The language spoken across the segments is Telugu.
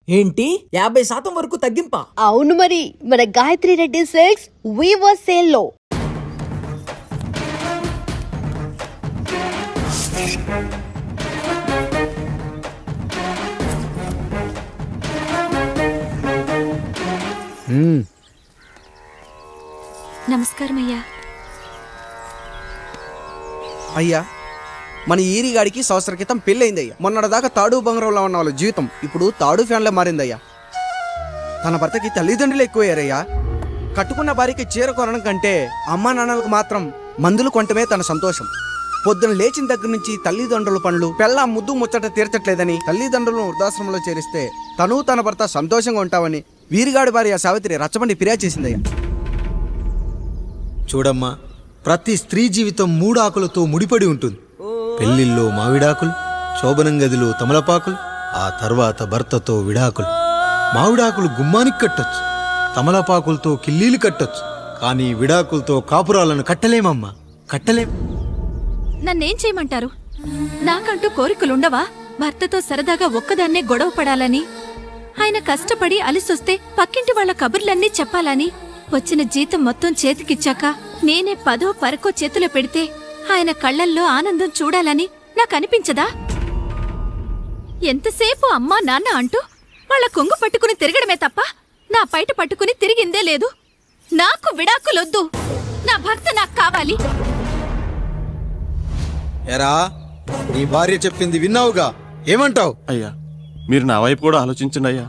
ఏంటి 50% వరకు తగ్గింపా? అవును మరి, మన Gayatri Reddy silks weaver sale లో. నమస్కారం అయ్యా. అయ్యా, మన ఈరిగాడికి సంవత్సరం క్రితం పెళ్ళయిందయ్యా. మొన్నటిదాకా తాడు బంగారంలో ఉన్న వాళ్ళ జీవితం ఇప్పుడు తాడు ఫ్యాన్లో మారిందయ్యా. తన భర్తకి తల్లిదండ్రులు ఎక్కువయ్యారయ్యా. కట్టుకున్న భార్యకి చీర కొనడం కంటే అమ్మా నాన్నలకు మాత్రం మందులు కొనటమే తన సంతోషం. పొద్దున లేచిన దగ్గర నుంచి తల్లిదండ్రుల పనులు పెళ్ళ ముద్దు ముచ్చట తీర్చట్లేదని తల్లిదండ్రులను వృద్ధాశ్రమంలో చేరిస్తే తను తన భర్త సంతోషంగా ఉంటామని వీరిగాడి భార్య సావిత్రి రచ్చబండి ఫిర్యాదు చేసిందయ్యా. చూడమ్మా, ప్రతి స్త్రీ జీవితం 3 ఆకులతో ముడిపడి ఉంటుంది. పెళ్లిల్లో మావిడాకులు, శోభనం గదిలో తమలపాకులు, ఆ తర్వాత భర్తతో విడాకులు. మావిడాకులు గుమ్మానికి కట్టొచ్చు, తమలపాకులతో కిల్లీలు కట్టొచ్చు, కానీ విడాకులతో కాపురాలను కట్టలేమమ్మా, కట్టలేం. నన్నేం చేయమంటారు? నాకంటూ కోరికలుండవా? భర్తతో సరదాగా ఒక్కదాన్నే గొడవ పడాలని, ఆయన కష్టపడి అలిసొస్తే పక్కింటి వాళ్ల కబుర్లన్నీ చెప్పాలని, వచ్చిన జీతం మొత్తం చేతికిచ్చాక నేనే 10వ 12వ చేతిలో పెడితే ఆయన కళ్లల్లో ఆనందం చూడాలని నాకనిపించదా? ఎంతసేపు అమ్మా నాన్న అంటూ వాళ్ల కొంగు పట్టుకుని తిరగడమే తప్ప నా పైట పట్టుకుని తిరిగిందే లేదు. నాకు విడాకులొద్దు, నా భర్త నాకు కావాలి. ఎరా, నీ భార్య చెప్పింది విన్నావుగా, ఏమంటావు? అయ్యా, మీరు నా వైపు కూడా ఆలోచించండి అయ్యా.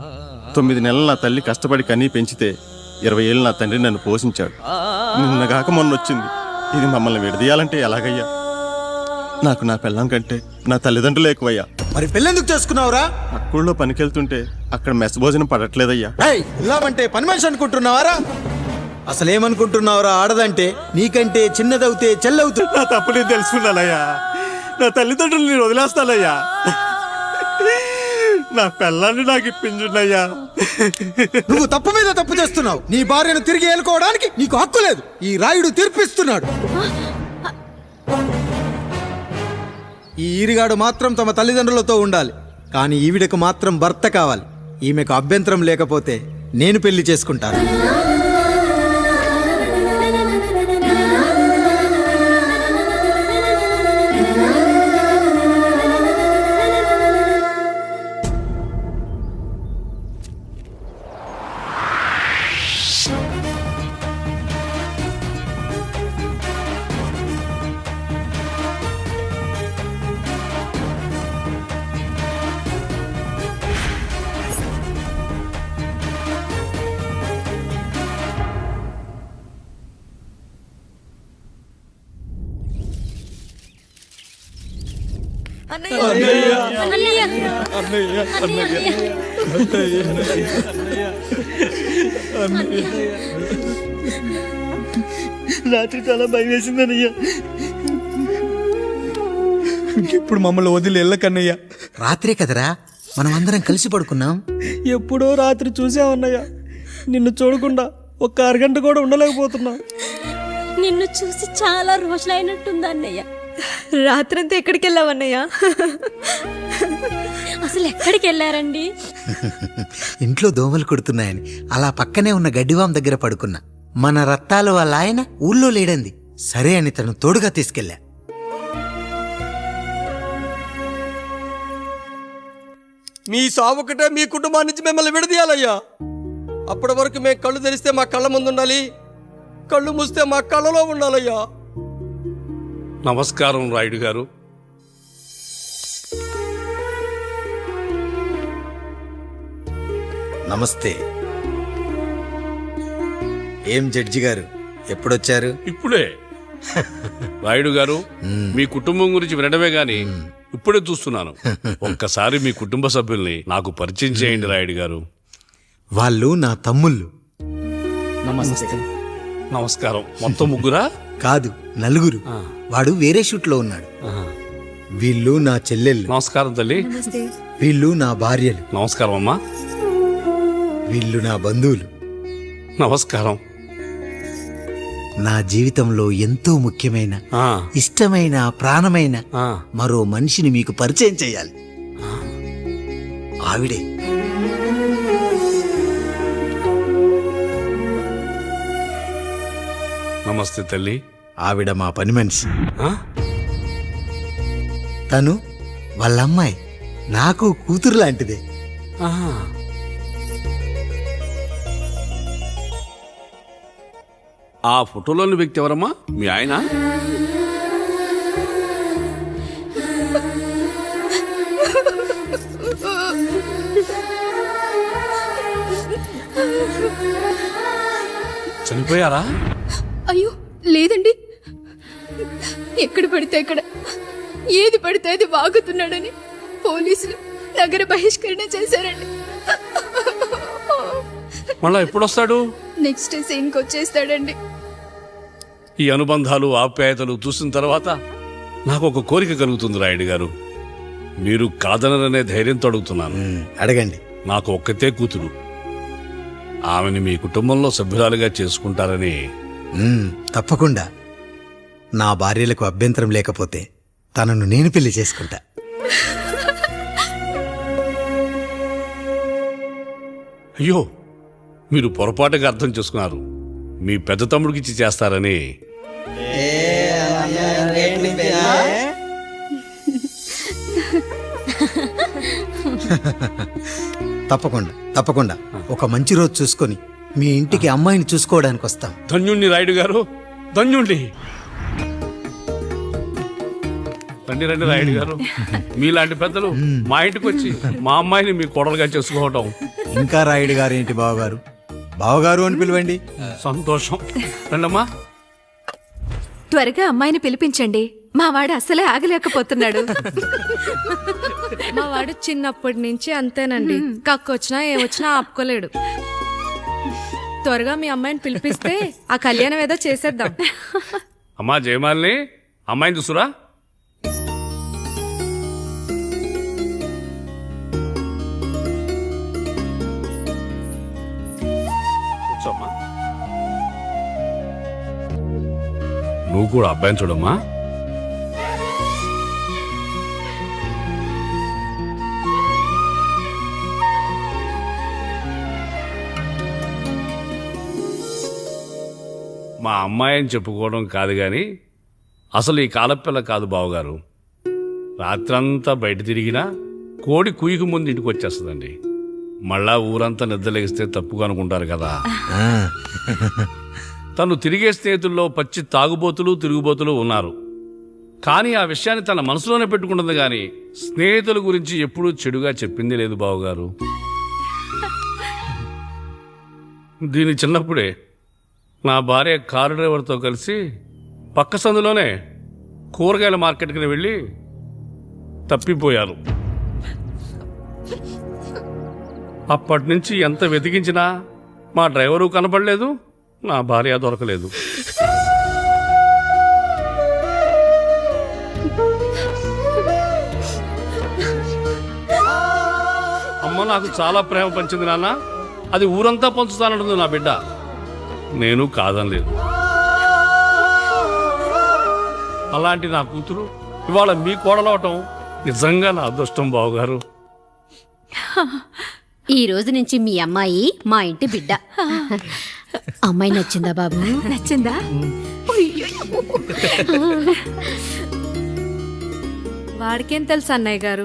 9 నెలలు నా తల్లి కష్టపడి కన్నీ పెంచితే 20 ఏళ్ళు నా తండ్రి నన్ను పోషించాడు. నిన్నగాక మొన్న వచ్చింది. ఇది మమ్మల్ని విడదీయాలంటే ఎలాగయ్యా? నాకు నా పెళ్ళం కంటే నా తల్లిదండ్రులు ఎక్కువయ్యా. మరి పెళ్ళెందుకు చేసుకున్నావురా? అక్కుల్లో పనికెళ్తుంటే అక్కడ మెస్ భోజనం పడట్లేదయ్యా. ఇలావంటే పని మనిషి అనుకుంటున్నావారా? అసలేమనుకుంటున్నావురా? ఆడదంటే నీకంటే చిన్నదవుతే చెల్లవుతుంది. నా తప్పు నేను తెలుసుకున్నానయ్యా. నా తల్లిదండ్రులు నేను వదిలేస్తానయ్యా. నా పెళ్ళాన్ని నాకు ఇప్పించున్నాయ్యా. నువ్వు తప్పు మీద తప్పు చేస్తున్నావు. నీ భార్యను తిరిగి ఏలుకోవడానికి నీకు హక్కు లేదు. ఈ రాయుడు తీర్పిస్తున్నాడు. ఈ ఈరిగాడు మాత్రం తమ తల్లిదండ్రులతో ఉండాలి, కానీ ఈవిడకు మాత్రం భర్త కావాలి. ఈమెకు అభ్యంతరం లేకపోతే నేను పెళ్లి చేసుకుంటాను. రాత్రి చాలా భయం వేసిందన్నయ్యా. ఇప్పుడు మమ్మల్ని వదిలి వెళ్ళకన్నయ్యా. రాత్రే కదరా మనం అందరం కలిసి పడుకున్నాం. ఎప్పుడో రాత్రి చూసామన్నయ్యా. నిన్ను చూడకుండా ఒక్క అరగంట కూడా ఉండలేకపోతున్నా. నిన్ను చూసి చాలా రోజులైనట్టుంది అన్నయ్య. రాత్రంతా ఎక్కడికి వెళ్ళావన్నయ్యా? అసలు ఎక్కడికి వెళ్ళారండి? ఇంట్లో దోమలు కొడుతున్నాయని అలా పక్కనే ఉన్న గడ్డివాం దగ్గర పడుకున్నా. మన రత్తాలు వాళ్ళ ఆయన ఊళ్ళో లేడంది. సరే అని తను తోడుగా తీసుకెళ్ళా. మీ సావుకటే మీ కుటుంబాన్ని నుంచి మిమ్మల్ని విడదీయాలయ్యా. అప్పటి వరకు మేము కళ్ళు తెరిస్తే మా కళ్ళ ముందు ఉండాలి, కళ్ళు మూస్తే మా కళ్ళలో ఉండాలయ్యా. నమస్కారం రాయుడు గారు. నమస్తే. ఏం జడ్జి గారు, ఎప్పుడొచ్చారు? ఇప్పుడే. రాయుడు గారు, మీ కుటుంబం గురించి వినడమే గాని ఇప్పుడే చూస్తున్నాను. ఒక్కసారి మీ కుటుంబ సభ్యుల్ని నాకు పరిచయం చేయండి రాయుడు గారు. వాళ్ళు నా తమ్ముళ్ళు. నమస్తే. నమస్కారం. మొత్తం ముగ్గురా? కాదు, నలుగురు. వాడు వేరే షూట్లో ఉన్నాడు. వీళ్ళు నా చెల్లెళ్ళు. నమస్కారం తల్లి. వీళ్ళు నా భార్యలు. నమస్కారం అమ్మా. వీళ్ళు నా బంధువులు. నమస్కారం. నా జీవితంలో ఎంతో ముఖ్యమైన, ఇష్టమైన, ప్రాణమైన మరో మనిషిని మీకు పరిచయం చేయాలి. ఆవిడే నమస్తే తల్లి. ఆవిడ మా పని మనిషి. ఆ? తను వాళ్ళ అమ్మాయి, నాకు కూతురు లాంటిదే. ఆహా. ఆ ఫోటోలోని వ్యక్తి ఎవరమ్మా? మీ ఆయన? చనిపోయారా? అయ్యో లేదండి, ఎక్కడ పడితే అక్కడ ఏది పడితే అది వాగుతున్నాడని పోలీసులు నగర బహిష్కరణ చేశారండి. మళ్ళా ఎప్పుడొస్తాడు? నెక్స్ట్ సీన్కి వచ్చేస్తాడండి. ఈ అనుబంధాలు ఆప్యాయతలు చూసిన తర్వాత నాకు ఒక కోరిక కలుగుతుంది రాయుడు గారు. మీరు కాదనరనే ధైర్యంతో అడుగుతున్నాను. అడగండి. నాకు ఒక్కతే కూతురు. ఆమెని మీ కుటుంబంలో సభ్యురాలుగా చేసుకుంటారని. తప్పకుండా. నా భార్యలకు అభ్యంతరం లేకపోతే తనను నేను పెళ్లి చేసుకుంటా. అయ్యో, మీరు పొరపాటుగా అర్థం చేసుకున్నారు. మీ పెద్ద తమ్ముడికి ఇచ్చి చేస్తారని. తప్పకుండా తప్పకుండా. ఒక మంచి రోజు చూసుకొని మీ ఇంటికి అమ్మాయిని చూసుకోవడానికి వస్తాం. ధన్యుణ్ణి రాయుడు గారు, ధన్యుణ్ణి. రండి రండి రాయుడు గారు. మీలాంటి పెద్దలు మా ఇంటికి వచ్చి మా అమ్మాయిని మీ కోడలుగా చేసుకోవటం. ఇంకా రాయుడు గారు ఏంటి బావగారు? బావగారు అని పిలవండి. సంతోషం. రండమ్మా. త్వరగా అమ్మాయిని పిలిపించండి. మా వాడు అసలే ఆగలేకపోతున్నాడు. మా వాడు చిన్నప్పటి నుంచి అంతేనండి, కక్కొచ్చినా ఏమొచ్చినా ఆపుకోలేడు. త్వరగా మీ అమ్మాయిని పిలిపిస్తే ఆ కళ్యాణం ఏదో చేసేద్దాం. అమ్మా జయమాలిని, అమ్మాయిని చూసురా. కూర్చోమ్మా. నువ్వు కూడా అబ్బాయిని చూడమ్మా. మా అమ్మాయి అని చెప్పుకోవడం కాదు గాని అసలు ఈ కాలపిల్ల కాదు బావగారు. రాత్రంతా బయట తిరిగినా కోడి కుయ్యకు ముందు ఇంటికి వచ్చేస్తుందండి. మళ్ళా ఊరంతా నిద్రలేగిస్తే తప్పుగా అనుకుంటారు కదా. తను తిరిగే స్నేహితుల్లో పచ్చి తాగుబోతులు తిరుగుబోతులు ఉన్నారు. కానీ ఆ విషయాన్ని తన మనసులోనే పెట్టుకుంటుంది గాని స్నేహితుల గురించి ఎప్పుడూ చెడుగా చెప్పింది లేదు బావగారు. దీని చిన్నప్పుడే నా భార్య కారు డ్రైవర్తో కలిసి పక్క సందులోనే కూరగాయల మార్కెట్కి వెళ్ళి తప్పిపోయారు. అప్పటి నుంచి ఎంత వెతికించినా మా డ్రైవరు కనపడలేదు, నా భార్య దొరకలేదు. అమ్మ నాకు చాలా ప్రేమ పంచింది నాన్న, అది ఊరంతా పంచుతానంటుంది నా బిడ్డ. నేను కాదనలేదు. అలాంటి నా కూతురు ఇవాళ మీ కోడలవటం నిజంగా నా అదృష్టం బావగారు. ఈ రోజు నుంచి మీ అమ్మాయి మా ఇంటి బిడ్డ. అమ్మాయి నచ్చిందా బాబు? నచ్చిందా? వాడికేం తెలుసు అన్నయ్య గారు,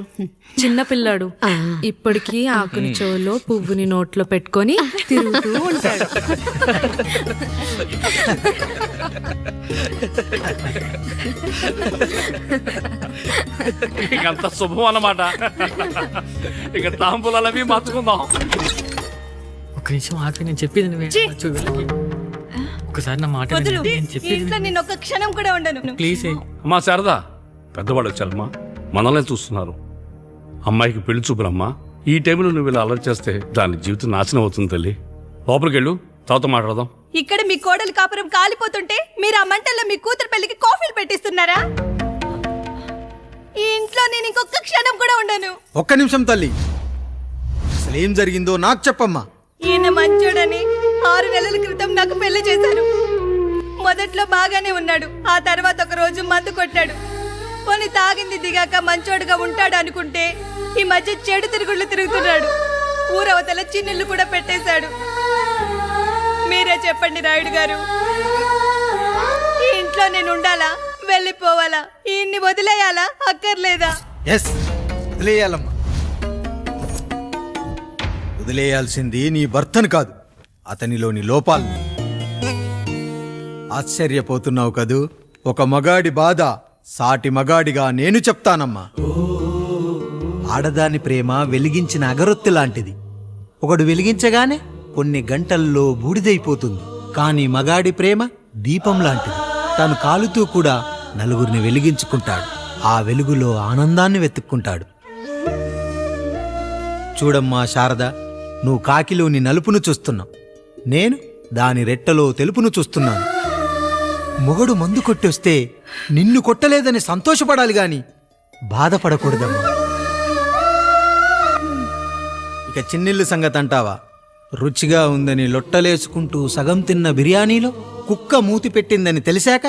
చిన్న పిల్లాడు. ఇప్పటికీ ఆకుని చెవులో పువ్వుని నోట్లో పెట్టుకొని తిరుగుతూ ఉంటాడు. ఇకంత శుభం అన్నమాట. ఇక తాంబూలవి మార్చుకుందాం. ఒక నిమిషం ఆగి, నేను చెప్పేది ఒకసారి నా మాట నేను ఒక క్షణం కూడా ఉండను. ప్లీజ్. అమ్మా శారదా, పెద్దవాళ్ళు వచ్చారమ్మా, మనల్ని చూస్తున్నారు. అమ్మాయికి పెళ్లి చూపురమ్మా. ఈ టైంలో నువ్వు ఇలా అలర్ట్ చేస్తే దాని జీవితం నాశనం అవుతుంది తల్లి. లోపలికి వెళ్ళు, తర్వాత మాట్లాడదాం. ఇక్కడ మీ కోడలు కాపురం కాలిపోతుంటే మీరు ఆ మంటల్లో మీ కూతురు పెళ్లికి కాఫీలు పెట్టిస్తున్నారా? ఈ ఇంట్లో నేను ఇంకొక క్షణం కూడా ఉండను. ఒక్క నిమిషం తల్లి, అసలేం జరిగిందో నాకు చెప్పమ్మా. ఈయన మంచోడని 6 నెలల క్రితం నాకు పెళ్లి చేశారు. మొదట్లో బాగానే ఉన్నాడు, ఆ తర్వాత ఒక రోజు మందు కొట్టాడు. పోనీ తాగింది దిగాక మంచోడుగా ఉంటాడు అనుకుంటే ఈ మధ్య చెడు తిరుగుళ్ళు తిరుగుతున్నాడు. ఊరవతల చిన్నిళ్ళు కూడా పెట్టేశాడు. మీరే చెప్పండి రాయుడు గారు. ఇంట్లో నేను ఉండాలా వెళ్ళిపోవాలా ఈయన్ని వదిలేయాలా అక్కర్లేదా? ఎస్, వదిలేయాలమ్మా. వదిలేయాల్సింది నీ భర్తను కాదు, అతనిలోని లోపాలు. ఆశ్చర్యపోతున్నావు కదూ? ఒక మగాడి బాధ సాటి మగాడిగా నేను చెప్తానమ్మా. ఆడదాని ప్రేమ వెలిగించిన అగరొత్తి లాంటిది. ఒకడు వెలిగించగానే కొన్ని గంటల్లో బూడిదైపోతుంది. కానీ మగాడి ప్రేమ దీపం లాంటిది. తను కాలుతూ కూడా నలుగురిని వెలిగించుకుంటాడు. ఆ వెలుగులో ఆనందాన్ని వెతుక్కుంటాడు. చూడమ్మా శారద, నువ్వు కాకిలోని నలుపును చూస్తున్నావు, నేను దాని రెట్టలో తెలుపును చూస్తున్నాను. మొగడు మందు కొట్టొస్తే నిన్ను కొట్టలేదని సంతోషపడాలి గాని బాధపడకూడదమ్మా. ఇక చిన్నిల్లు సంగతి అంటావా? రుచిగా ఉందని లొట్టలేసుకుంటూ సగం తిన్న బిర్యానీలో కుక్క మూతి పెట్టిందని తెలిసాక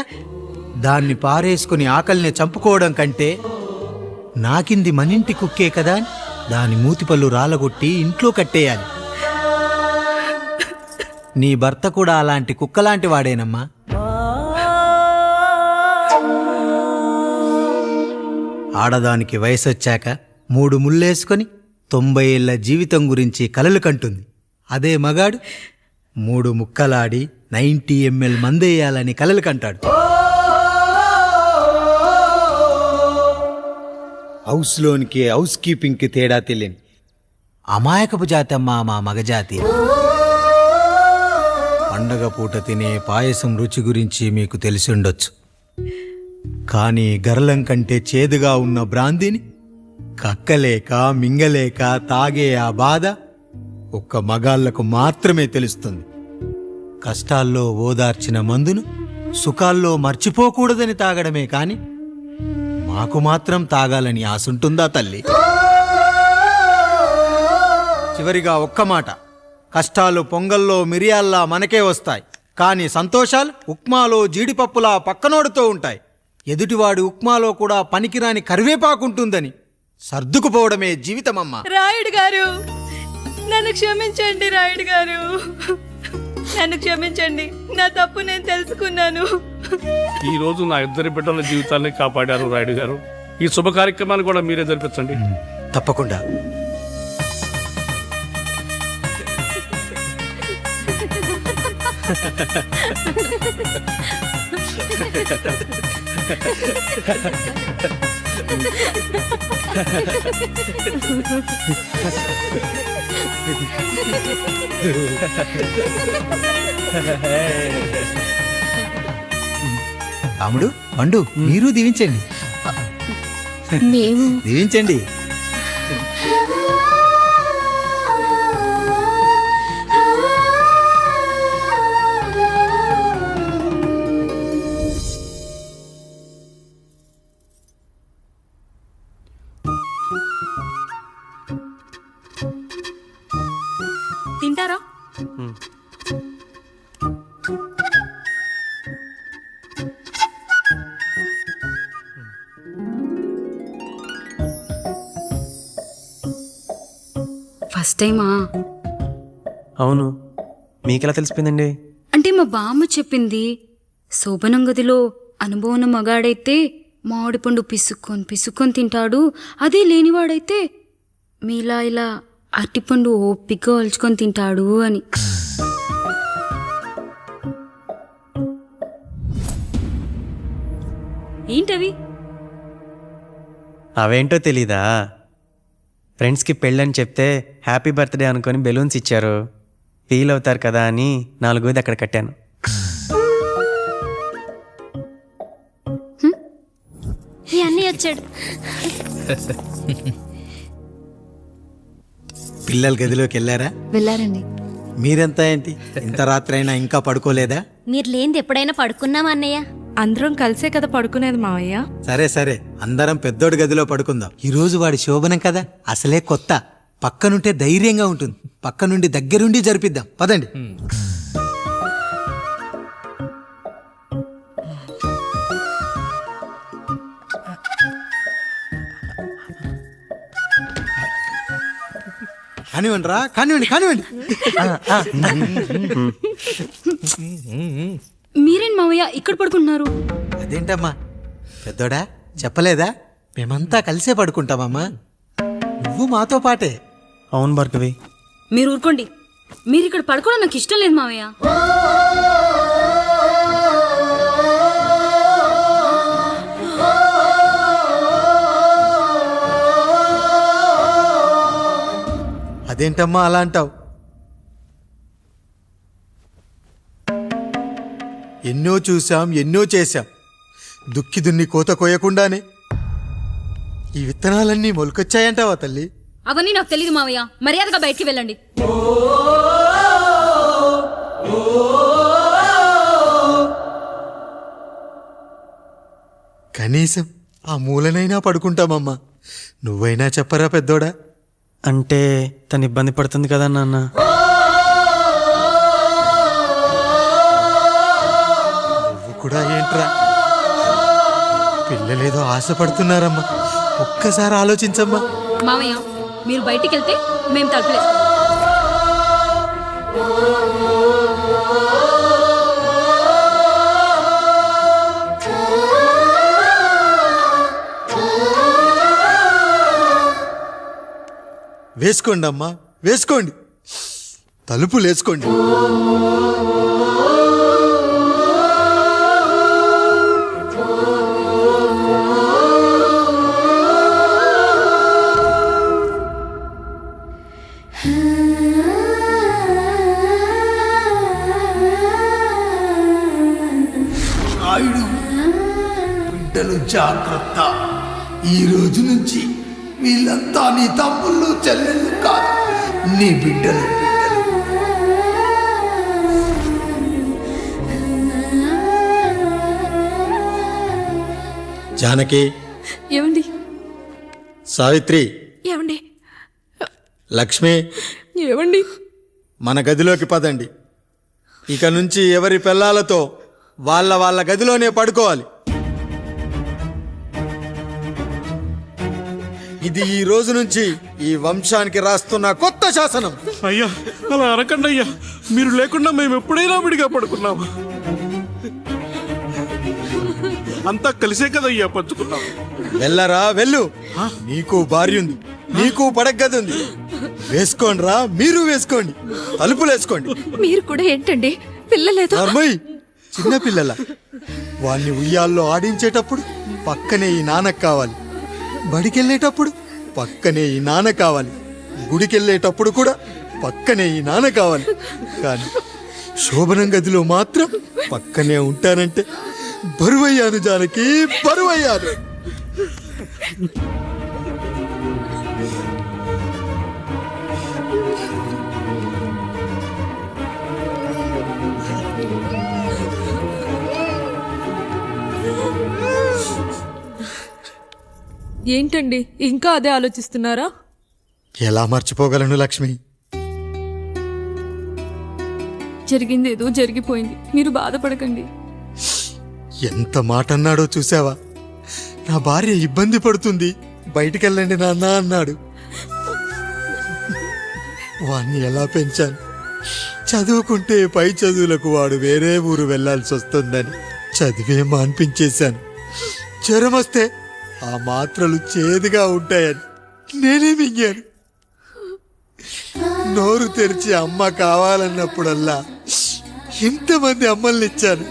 దాన్ని పారేసుకుని ఆకలిని చంపుకోవడం కంటే నాకింది మనింటి కుక్కే కదా అని దాని మూతిపళ్ళు రాలగొట్టి ఇంట్లో కట్టేయాలి. నీ భర్త కూడా అలాంటి కుక్కలాంటి వాడేనమ్మా. ఆడదానికి వయసొచ్చాక 3 ముళ్ళేసుకొని 90 ఏళ్ల జీవితం గురించి కలలు కంటుంది. అదే మగాడు 3 ముక్కలాడి 90 ml మందేయాలని కలలు కంటాడు. హౌస్లోనికి హౌస్ కీపింగ్కి తేడా తెలియని అమాయకపు జాతమ్మా మా మగజాతి. పండగ పూట తినే పాయసం రుచి గురించి మీకు తెలిసి ఉండొచ్చు. కానీ గర్లం కంటే చేదుగా ఉన్న బ్రాందీని కక్కలేక మింగలేక తాగే ఆ బాధ ఒక్క మగాళ్లకు మాత్రమే తెలుస్తుంది. కష్టాల్లో ఓదార్చిన మందును సుఖాల్లో మర్చిపోకూడదని తాగడమే కాని మాకు మాత్రం తాగాలని ఆశుంటుందా తల్లి? చివరిగా ఒక్క మాట, కష్టాలు పొంగల్లో మిరియాల్లా మనకే వస్తాయి, కానీ సంతోషాలు ఉప్మాలో జీడిపప్పులా పక్కనోడుతో ఉంటాయి. ఎదుటివాడి ఉప్మాలో కూడా పనికిరాని కరివేపాకుంటుందని సర్దుకుపోవడమే జీవితమమ్మా. రాయుడు గారు, నన్ను క్షమించండి. రాయుడు గారు, నన్ను క్షమించండి. నా తప్పు నేను తెలుసుకున్నాను. ఈ రోజు నా 2 బిడ్డల జీవితాన్ని కాపాడారు రాయుడు గారు. ఈ శుభ కార్యక్రమాన్ని కూడా మీరే జరిపించండి. తప్పకుండా. రాముడు, పండు, మీరు దీవించండి. మేము దీవించండి. తింటారా? ఫస్ట్ టైమా? అవును, మీకెలా తెలిసిపోయిందండి? అంటే మా బామ్మ చెప్పింది. శోభనం గదిలో అనుభవం మగాడైతే మామిడి పండు పిసుక్కొని తింటాడు, అదే లేనివాడైతే మీలా ఇలా అరటిపండు ఓపిగ్గా ఒలుచుకొని తింటాడు అని. ఏంటవి? అవేంటో తెలీదా? ఫ్రెండ్స్కి పెళ్ళని చెప్తే హ్యాపీ బర్త్డే అనుకొని బెలూన్స్ ఇచ్చారు. ఫీల్ అవుతారు కదా అని 4 అక్కడ కట్టాను. ఈ అన్నీ వచ్చాడు. పిల్లల గదిలోకి వెళ్ళారా? వెళ్ళారండి. మీరెంత ఏంటి ఇంత రాత్రి అయినా ఇంకా పడుకోలేదా? మీరు లేనిది ఎప్పుడైనా పడుకున్నామా అన్నయ్య? అందరం కలిసే కదా పడుకునేది మావయ్య. సరే సరే, అందరం పెద్దోడి గదిలో పడుకుందాం. ఈ రోజు వాడి శోభనం కదా, అసలే కొత్త. పక్కనుంటే ధైర్యంగా ఉంటుంది. పక్క నుండి దగ్గరుండి జరిపిద్దాం, పదండి. కానివ్వండి రా, కానివ్వండి కానివ్వండి. మీరేం మావయ్య ఇక్కడ పడుకుంటున్నారు? అదేంటమ్మా పెద్దోడా చెప్పలేదా? మేమంతా కలిసే పడుకుంటామమ్మా. నువ్వు మాతో పాటే. అవును భార్గవి. మీరు ఊరుకోండి. మీరు ఇక్కడ పడుకోవడం నాకు ఇష్టం లేదు మావయ్య. అదేంటమ్మా అలా అంటావు? ఎన్నో చూశాం, ఎన్నో చేశాం. దుక్కి దున్ని కోత కోయకుండానే ఈ విత్తనాలన్నీ మొలకొచ్చాయంటావా తల్లి? అవన్నీ నాకు తెలియదు మావయ్య. మర్యాదగా బయటికి వెళ్ళండి. కనీసం ఆ మూలనైనా పడుకుంటామమ్మా. నువ్వైనా చెప్పరా పెద్దోడా? అంటే తను ఇబ్బంది పడుతుంది కదా నాన్న. నువ్వు కూడా ఏంట్రా? పిల్లలేదో ఆశపడుతున్నారమ్మా. ఒక్కసారి ఆలోచించమ్మా. మావయ్య మీరు బయటికి వెళ్తే మేము తలుపులేస్తాం. వేసుకోండి అమ్మా, వేసుకోండి. తలుపులు వేసుకోండి. బిడ్డలు జాగ్రత్త. ఈ రోజు నుంచి వీళ్ళంతా నీ తమ్ముళ్ళు చెల్లెళ్ళు కాదు, నీ బిడ్డలు. జానకి, ఏమండి? సావిత్రి, ఏమండి? లక్ష్మి, ఏమండి? మన గదిలోకి పదండి. ఇక నుంచి ఎవరి పిల్లలతో వాళ్ళ గదిలోనే పడుకోవాలి. ఇది ఈ రోజు నుంచి ఈ వంశానికి రాస్తున్న కొత్త శాసనం. అయ్యా అలా అనకండి అయ్యా. మీరు లేకుండా మేము ఎప్పుడైనా విడిగా పడుకున్నాము. అంతా కలిసే కదయ్యా పంచుకున్నాం. వెళ్ళరా వెళ్ళు. నీకు భార్య ఉంది, నీకు పడగది ఉంది. వేసుకోండి రా, మీరు వేసుకోండి. తలుపులు వేసుకోండి. మీరు కూడా ఏంటండి పిల్లలేదు? నర్మయ్, చిన్న పిల్లల వాణ్ణి ఉయ్యాల్లో ఆడించేటప్పుడు పక్కనే ఈ నాన్నకు కావాలి. బడికెళ్ళేటప్పుడు పక్కనే ఈ నాన్న కావాలి. గుడికెళ్ళేటప్పుడు కూడా పక్కనే ఈ నాన్న కావాలి. కానీ శోభనం గదిలో మాత్రం పక్కనే ఉంటానంటే బరువయ్యాను జానకి, బరువయ్యాను. ఏంటండి ఇంకా అదే ఆలోచిస్తున్నారా? ఎలా మర్చిపోగలను లక్ష్మి? జరిగింది ఏదో జరిగిపోయింది. మీరు బాధపడకండి. ఎంత మాట అన్నాడో చూసావా? నా భార్య ఇబ్బంది పడుతుంది, బయటికెళ్ళండి నాన్న అన్నాడు. వాణ్ణి ఎలా పెంచాను? చదువుకుంటే పై చదువులకు వాడు వేరే ఊరు వెళ్లాల్సి వస్తుందని చదివే మాన్పించేశాను. జ్వరం వస్తే ఆ మాత్రలు చేదుగా ఉంటాయని నేనే మింగాను. నోరు తెరిచి అమ్మ కావాలన్నప్పుడల్లా ఎంతమంది అమ్మల్ని ఇచ్చాను.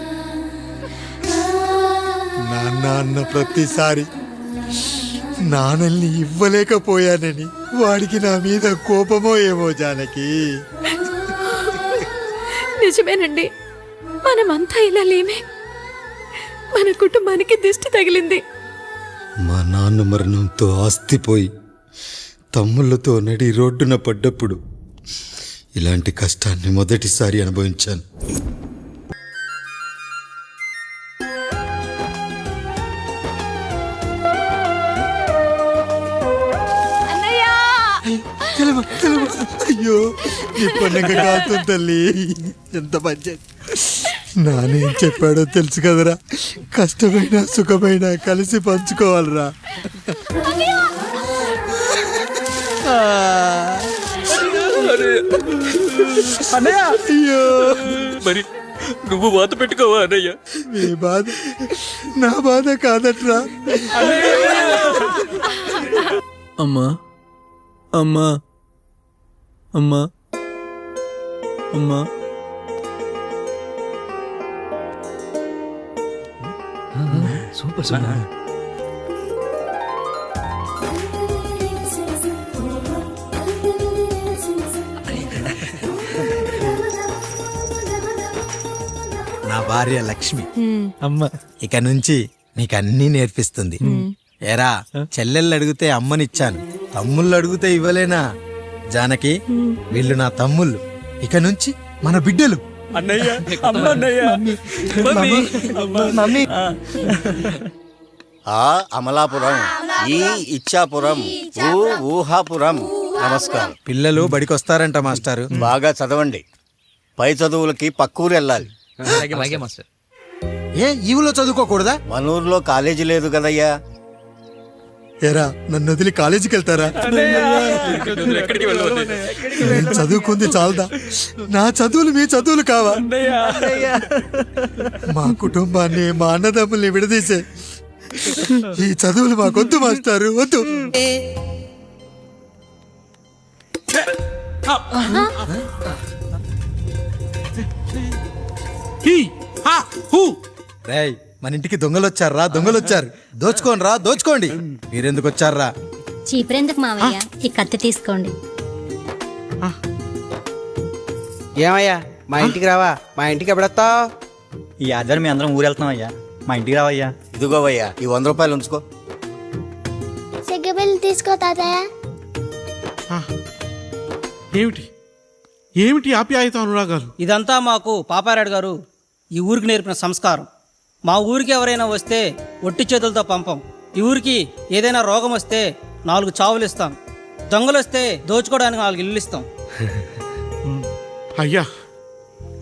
నాన్న అన్న ప్రతిసారి నాన్నల్ని ఇవ్వలేకపోయానని వాడికి నా మీద కోపమో ఏమో జానకి. నిజమేనండి, మనమంతా ఇలా లేమే. మన కుటుంబానికి దిష్టి తగిలింది. మా నాన్న మరణంతో ఆస్తిపోయి తమ్ముళ్ళతో నడి రోడ్డున పడ్డప్పుడు ఇలాంటి కష్టాన్ని మొదటిసారి అనుభవించాను. అయ్యో, ఈ పండుగ కాదు తల్లి. ఎంత మంచి నానేం చెప్పాడో తెలుసు కదరా. కష్టమైన సుఖమైన కలిసి పంచుకోవాలరా. అన్నయ్య, అయ్యో, మరి నువ్వు వాత పెట్టుకోవా అన్నయ్య? మీ బాధ నా బాధ కాదట్రా. అమ్మా అమ్మా అమ్మా అమ్మా సూపర్ సూపర్. నా భార్య లక్ష్మి అమ్మ ఇక నుంచి నీకన్నీ నేర్పిస్తుంది. ఏరా, చెల్లెళ్ళు అడిగితే అమ్మనిచ్చాను, తమ్ముళ్ళు అడిగితే ఇవ్వలేనా? జానకి, వీళ్ళు నా తమ్ముళ్ళు, ఇక నుంచి మన బిడ్డలు. అన్నయ్య అమ్మ అన్నయ్య మమ్మీ ఆ అమలాపురం, ఈ ఇచ్చాపురం, ఊహాపురం. నమస్కారం. పిల్లలు బడికొస్తారంట మాస్టారు. బాగా చదవండి. పై చదువులకి పక్కూరు వెళ్ళాలి. ఏ ఈ ఊళ్ళో చదువుకోకూడదా? మన ఊర్లో కాలేజీ లేదు కదయ్యా. ఏరా, నన్ను వదిలి కాలేజీకి వెళ్తారా? నేను చదువుకుంది చాలదా? నా చదువులు మీ చదువులు కావా? మా కుటుంబాన్ని, మా అన్నదమ్ముల్ని విడదీసే ఈ చదువులు మాకొద్దు మాస్టారు, వద్దు. రేయ్, మన ఇంటికి దొంగలొచ్చారా? దొంగలొచ్చారు. దోచుకోండి రా, దోచుకోండి. మీరెందుకు వచ్చారా? చీపురెందుకు మావయ్య, ఈ కత్తి తీసుకోండి. ఏమయ్యా, మా ఇంటికి రావా? మా ఇంటికి ఎప్పుడొస్తావు? ఈ ఆధారం మీ అందరం ఊరు వెళ్తున్నామయ్యా, మా ఇంటికి రావయ్యా. ఇదిగోవయ్యా, ఈ 100 రూపాయలు ఉంచుకో. సెగ్గబెల్లి తీసుకో తాతయ్య. ఏమిటి ఏమిటి ఆప్యాయత అనురాగాలు? ఇదంతా మాకు పాపారాయుడు గారు ఈ ఊరికి నేర్పిన సంస్కారం. మా ఊరికి ఎవరైనా వస్తే ఒట్టి చేతులతో పంపం. ఈ ఊరికి ఏదైనా రోగం వస్తే 4 చావులు ఇస్తాం. దొంగలు వస్తే దోచుకోవడానికి 4 ఇల్లు ఇస్తాం. అయ్యా,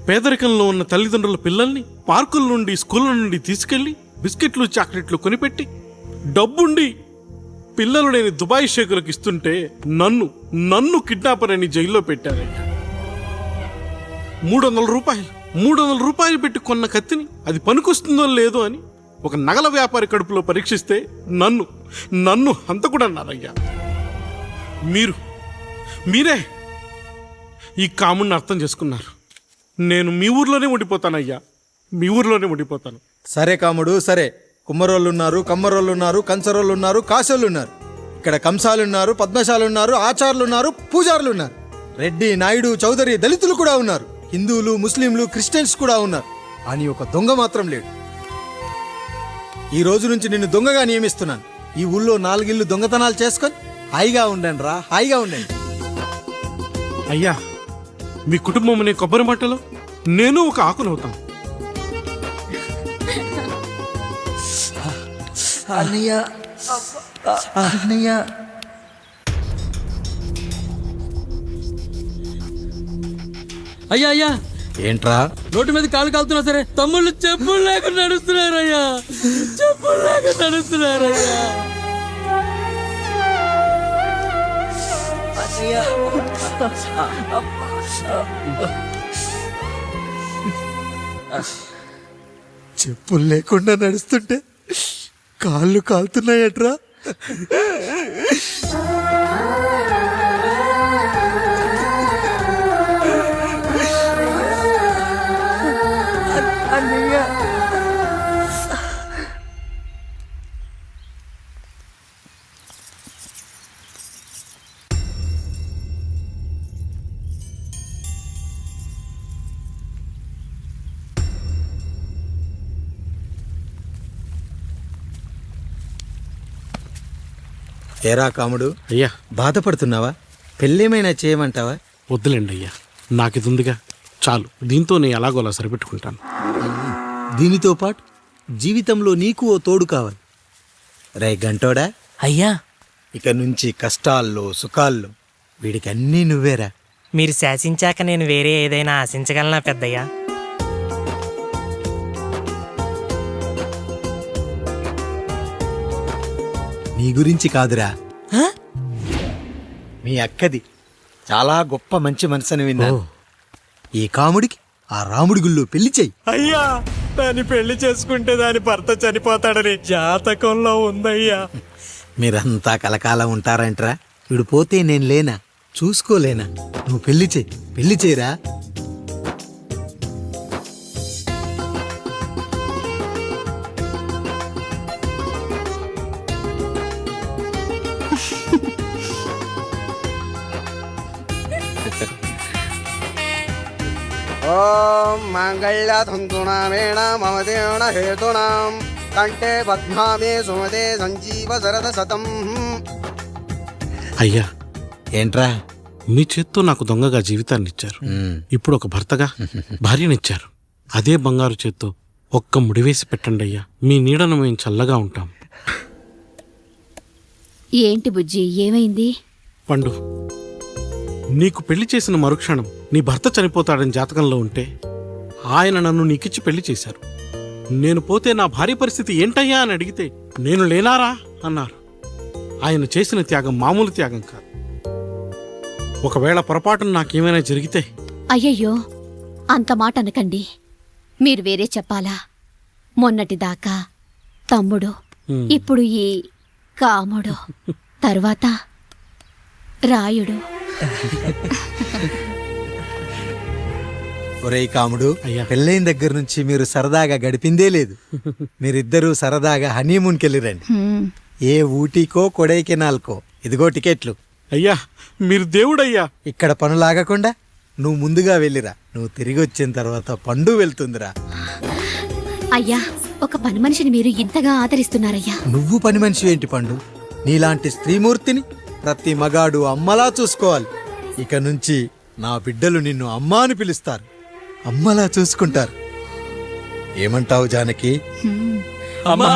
పేదరికంలో ఉన్న తల్లిదండ్రుల పిల్లల్ని పార్కుల నుండి, స్కూళ్ళ నుండి తీసుకెళ్లి బిస్కెట్లు, చాక్లెట్లు కొనిపెట్టి డబ్బుండి పిల్లలు లేని దుబాయ్ షేకులకు ఇస్తుంటే నన్ను కిడ్నాపర్ అని జైల్లో పెట్టారయ్యా. 300 రూపాయలు పెట్టి కొన్న కత్తిని అది పనికొస్తుందో లేదో అని ఒక నగల వ్యాపారి కడుపులో పరీక్షిస్తే నన్ను హంతకుడన్నారయ్యా. మీరే ఈ కాముడిని అర్థం చేసుకున్నారు. నేను మీ ఊర్లోనే ఉండిపోతానయ్యా, మీ ఊర్లోనే ఉండిపోతాను. సరే కాముడు, సరే. కుమ్మరోళ్ళున్నారు, కమ్మరోళ్ళున్నారు, కంచరోళ్ళున్నారు, కాశోళ్ళున్నారు. ఇక్కడ కంసాలున్నారు, పద్మశాలున్నారు, ఆచార్యులున్నారు, పూజారులున్నారు. రెడ్డి, నాయుడు, చౌదరి, దళితులు కూడా ఉన్నారు. హిందువులు, ముస్లింలు, క్రిస్టియన్స్ కూడా ఉన్నారు. అని ఒక దొంగ మాత్రం లేడు. ఈ రోజు నుంచి నిన్ను దొంగగా నియమిస్తున్నాను. ఈ ఊళ్ళో 4 ఇళ్ళు దొంగతనాలు చేసుకొని హాయిగా ఉండండి రా, హాయిగా ఉండండి. అయ్యా, మీ కుటుంబం అనే కొబ్బరి మట్టలో నేను ఒక ఆకునవుతాను. అన్నయ్య అన్నయ్య అయ్యా అయ్యా, ఏంట్రా? రోడ్డు మీద కాలు కాలుతున్నా సరే తమ్ముళ్ళు చెప్పులు లేకుండా నడుస్తున్నారయ్యా, చెప్పులు లేకుండా నడుస్తున్నారయ్యా. చెప్పులు లేకుండా నడుస్తుంటే కాళ్ళు కాలుతున్నాయట్రా. ఏరా కాముడు, అయ్యా, బాధపడుతున్నావా? పెళ్ళేమైనా చేయమంటావా? వద్దులేండి అయ్యా, నాకిది ఉందిగా చాలు. దీంతో నేను ఎలాగోలా సరిపెట్టుకుంటాను. దీనితో పాటు జీవితంలో నీకు ఓ తోడు కావాలి. రే గంటోడా, అయ్యా, ఇక నుంచి కష్టాల్లో, సుఖాల్లో వీడికి అన్నీ నువ్వేరా. మీరు శాసించాక నేను వేరే ఏదైనా ఆశించగలనా పెద్దయ్యా? నీ గురించి కాదురా, మీ అక్కది. చాలా గొప్ప మంచి మనసని విన్నాను. ఈ కాముడికి ఆ రాముడి గుళ్ళో పెళ్లి చెయ్యి. అయ్యా దాన్ని పెళ్లి చేసుకుంటే దాని భర్త చనిపోతాడని జాతకంలో ఉందయ్యా. మీరంతా కలకాలం ఉంటారంట్రా. వీడు పోతే నేను లేనా, చూసుకోలేనా? నువ్వు పెళ్లి చెయ్యి, పెళ్లి చేయరా. ఓం మాంగళ్యతంతునామేణ మమ దేవన హేతునాం కంఠే పద్మామే సుమదే సంజీవ శరద శతం. అయ్యా ఏంట్రా? మీ చేత్తో నాకు దొంగగా జీవితాన్ని ఇచ్చారు. ఇప్పుడు ఒక భర్తగా భార్యనిచ్చారు. అదే బంగారు చేత్తో ఒక్క ముడివేసి పెట్టండి అయ్యా. మీ నీడను మేము చల్లగా ఉంటాం. ఏంటి బుజ్జి, ఏమైంది? పండు, నీకు పెళ్లి చేసిన మరుక్షణం నీ భర్త చనిపోతాడని జాతకంలో ఉంటే ఆయన నన్ను నీకిచ్చి పెళ్లి చేశారు. నేను పోతే నా భార్య పరిస్థితి ఏంటయ్యా అని అడిగితే నేను లేనారా అన్నారు. ఆయన చేసిన త్యాగం మామూలు త్యాగం కాదు. ఒకవేళ పొరపాటున నాకేమైనా జరిగితే? అయ్యయ్యో, అంత మాట అనకండి. మీరు వేరే చెప్పాలా? మొన్నటిదాకా తమ్ముడు, ఇప్పుడు ఈ కాముడు, తర్వాత రాయుడు. ఒరేయ్ కాముడు, అయ్యా. పెళ్ళైన దగ్గర నుంచి మీరు సరదాగా గడిపిందే లేదు. మీరిద్దరూ సరదాగా హనీమూన్కి వెళ్ళిరండి. ఏ ఊటీకో కొడైకెనాల్కో. ఇదిగో టికెట్లు. అయ్యా మీరు దేవుడయ్యా. ఇక్కడ పనులాగకుండా నువ్వు ముందుగా వెళ్ళిరా. నువ్వు తిరిగి వచ్చిన తర్వాత పండు వెళ్తుందిరా. అయ్యా, ఒక పని మనిషిని మీరు ఇంతగా ఆదరిస్తున్నారయ్యా. నువ్వు పని మనిషి ఏంటి పండు? నీలాంటి స్త్రీమూర్తిని ప్రతి మగాడు అమ్మలా చూసుకోవాలి. ఇక నుంచి నా బిడ్డలు నిన్ను అమ్మ అని పిలుస్తారు, అమ్మలా చూసుకుంటారు. ఏమంటావు జానకి? అమ్మా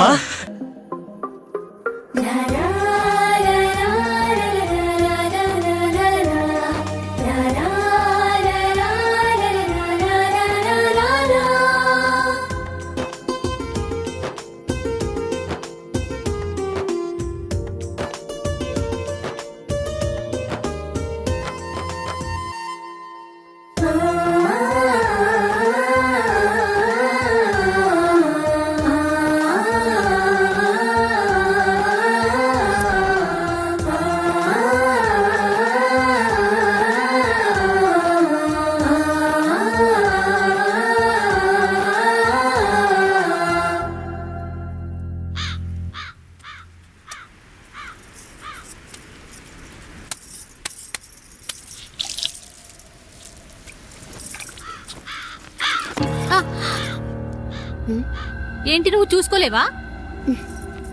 ఏంటి, నువ్వు చూసుకోలేవా?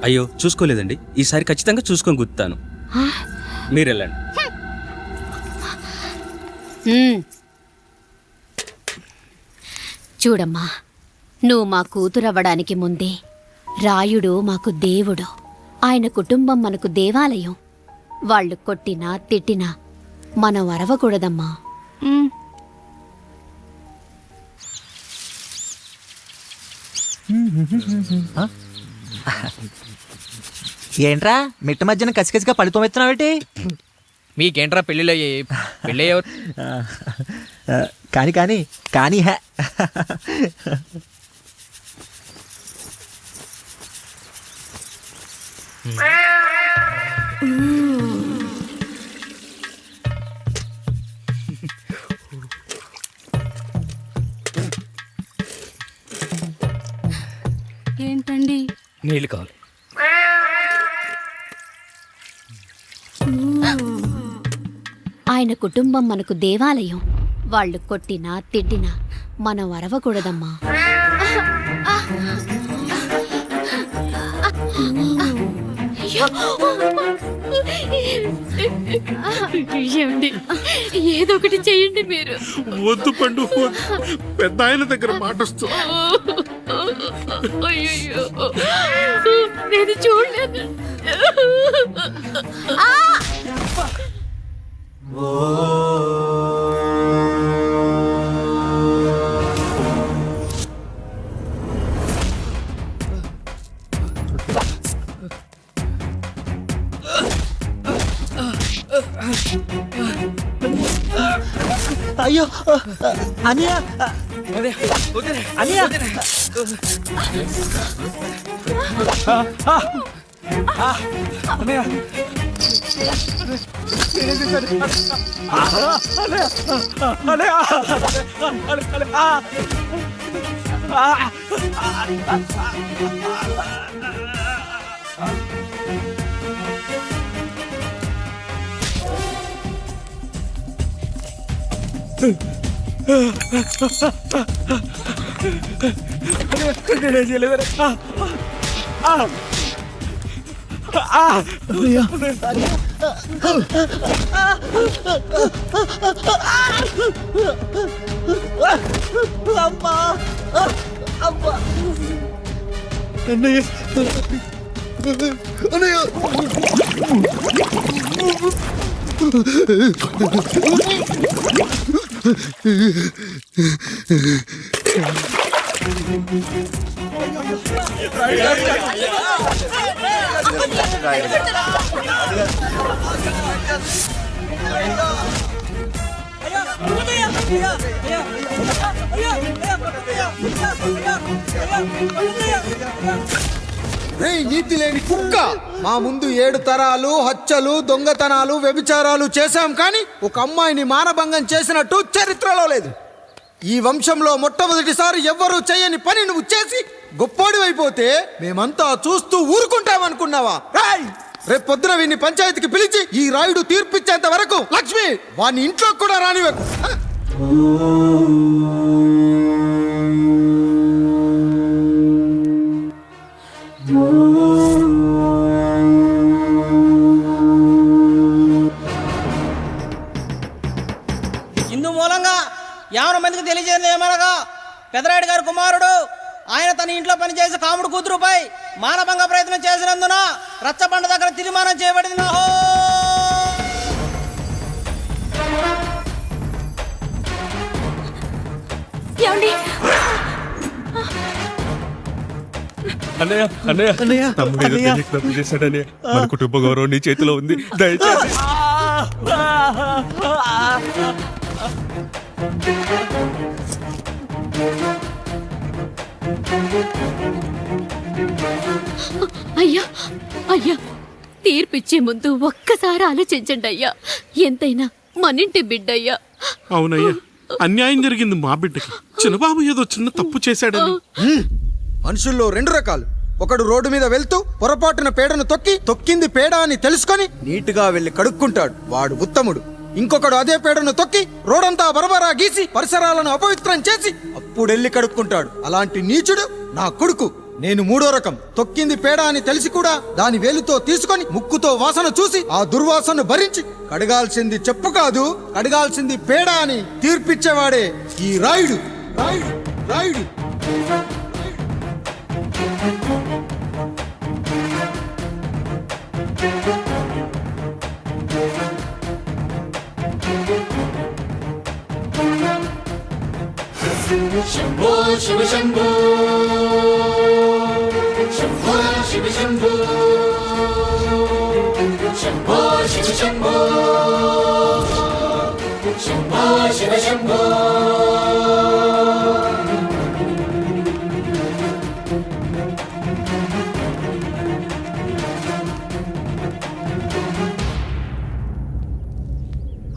అయ్యో చూసుకోలేదండి. ఈసారి ఖచ్చితంగా చూసుకొని గుర్తాను. మీరు వెళ్ళండి. చూడమ్మా, నువ్వు మా కూతురవ్వడానికి ముందే రాయుడు మాకు దేవుడు. ఆయన కుటుంబం మనకు దేవాలయం. వాళ్ళు కొట్టినా తిట్టినా మనం అరవకూడదమ్మా. ఏంట్రా మిట్ట మధ్యన కసికసిగా పడితోమెత్తున్నావేటి? మీకేంట్రా పెళ్ళిలో పెళ్ళి కానీ కానీ కానీ హే. ఏంటండి? నీళ్ళు కావాలి. ఆయన కుటుంబం మనకు దేవాలయం. వాళ్ళు కొట్టినా తిట్టినా మనం అరవకూడదమ్మా. ఏదో ఒకటి చెయ్యండి మీరు. వద్దు పండు, పెద్ద ఆయన దగ్గర మాటొస్తూ. అయ్యో, నేను చూడలేదు. అయ్యో అనియా అనియా నీతి లేని కుక్క, మా ముందు 7 తరాలు హత్యలు, దొంగతనాలు, వ్యభిచారాలు చేశాం, కానీ ఒక అమ్మాయిని మానభంగం చేసినట్టు చరిత్రలో లేదు. ఈ వంశంలో మొట్టమొదటిసారి ఎవ్వరూ చేయని పని నువ్వు చేసి గొప్పోడివైపోతే మేమంతా చూస్తూ ఊరుకుంటామనుకున్నావా? రేపు పొద్దున వీడిని పంచాయతీకి పిలిచి ఈ రాయుడు తీర్పిచ్చేంత వరకు లక్ష్మి వాడిని ఇంట్లో కూడా రానివ్వకు. ఇందు మూలంగా 50 మందికి తెలియజేయండి ఏమనగా, పెదరాయుడు గారి కుమారుడు ఆయన తన ఇంట్లో పనిచేసే కాముడు కూతురుపై మానభంగ ప్రయత్నం చేసినందున రచ్చబండ దగ్గర తీర్మానం చేయబడింది. అన్నయ్య అన్నయ్య అన్నయ్య తమ్ముడు ఏదో తెలియక తప్పు చేశాడన్నయ్య. మన కుటుంబ గౌరవం నీ చేతిలో ఉంది, దయచేసి. అయ్యా అయ్యా, తీర్పిచ్చే ముందు ఒక్కసారి ఆలోచించండి అయ్యా. ఎంతైనా మనింటి బిడ్డయ్యా. అవునయ్యా, అన్యాయం జరిగింది మా బిడ్డకి. చిన్నబాబు ఏదో చిన్న తప్పు చేశాడని. మనుషుల్లో 2 రకాలు. ఒకడు రోడ్డు మీద వెళ్తూ పొరపాటున పేడను తొక్కింది పేడ అని తెలుసుకొని నీట్గా వెళ్లి కడుక్కుంటాడు, వాడు ఉత్తముడు. ఇంకొకడు అదే పేడను తొక్కి రోడంతా బరబరా గీసి పరిసరాలను అపవిత్రం చేసి అప్పుడెళ్ళి కడుక్కుంటాడు. అలాంటి నీచుడు నా కొడుకు. నేను 3వ రకం. తొక్కింది పేడ అని తెలిసి కూడా దాని వేలుతో తీసుకొని ముక్కుతో వాసన చూసి ఆ దుర్వాసనను భరించి కడగాల్సింది చెప్పు కాదు, కడగాల్సింది పేడ అని తీర్పిచ్చేవాడే ఈ రాయుడు. రాయుడు రాయుడు శంభో శివ శంభో శంభో శివ శంభో శంభో శివ శంభో శంభో శివ శంభో.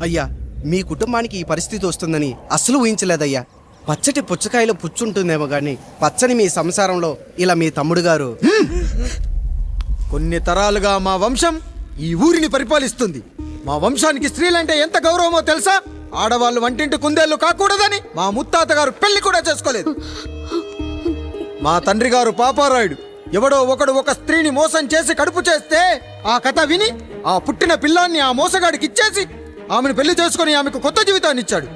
అయ్యా, మీ కుటుంబానికి ఈ పరిస్థితి వస్తుందని అస్సలు ఊహించలేదయ్యా. పచ్చటి పుచ్చకాయలో పుచ్చుంటుందేమో గాని పచ్చని మీ సంసారంలో ఇలా మీ తమ్ముడు గారు. కొన్ని తరాలుగా మా వంశం ఈ ఊరిని పరిపాలిస్తుంది. మా వంశానికి స్త్రీలంటే ఎంత గౌరవమో తెలుసా? ఆడవాళ్ళు వంటింటి కుందేళ్లు కాకూడదని మా ముత్తాత గారు పెళ్లి కూడా చేసుకోలేదు. మా తండ్రి గారు పాపారాయుడు ఎవడో ఒకడు ఒక స్త్రీని మోసం చేసి కడుపు చేస్తే ఆ కథ విని ఆ పుట్టిన పిల్లాన్ని ఆ మోసగాడికి ఇచ్చేసి ఆమెను పెళ్లి చేసుకుని ఆమెకు కొత్త జీవితాన్ని ఇచ్చాడు.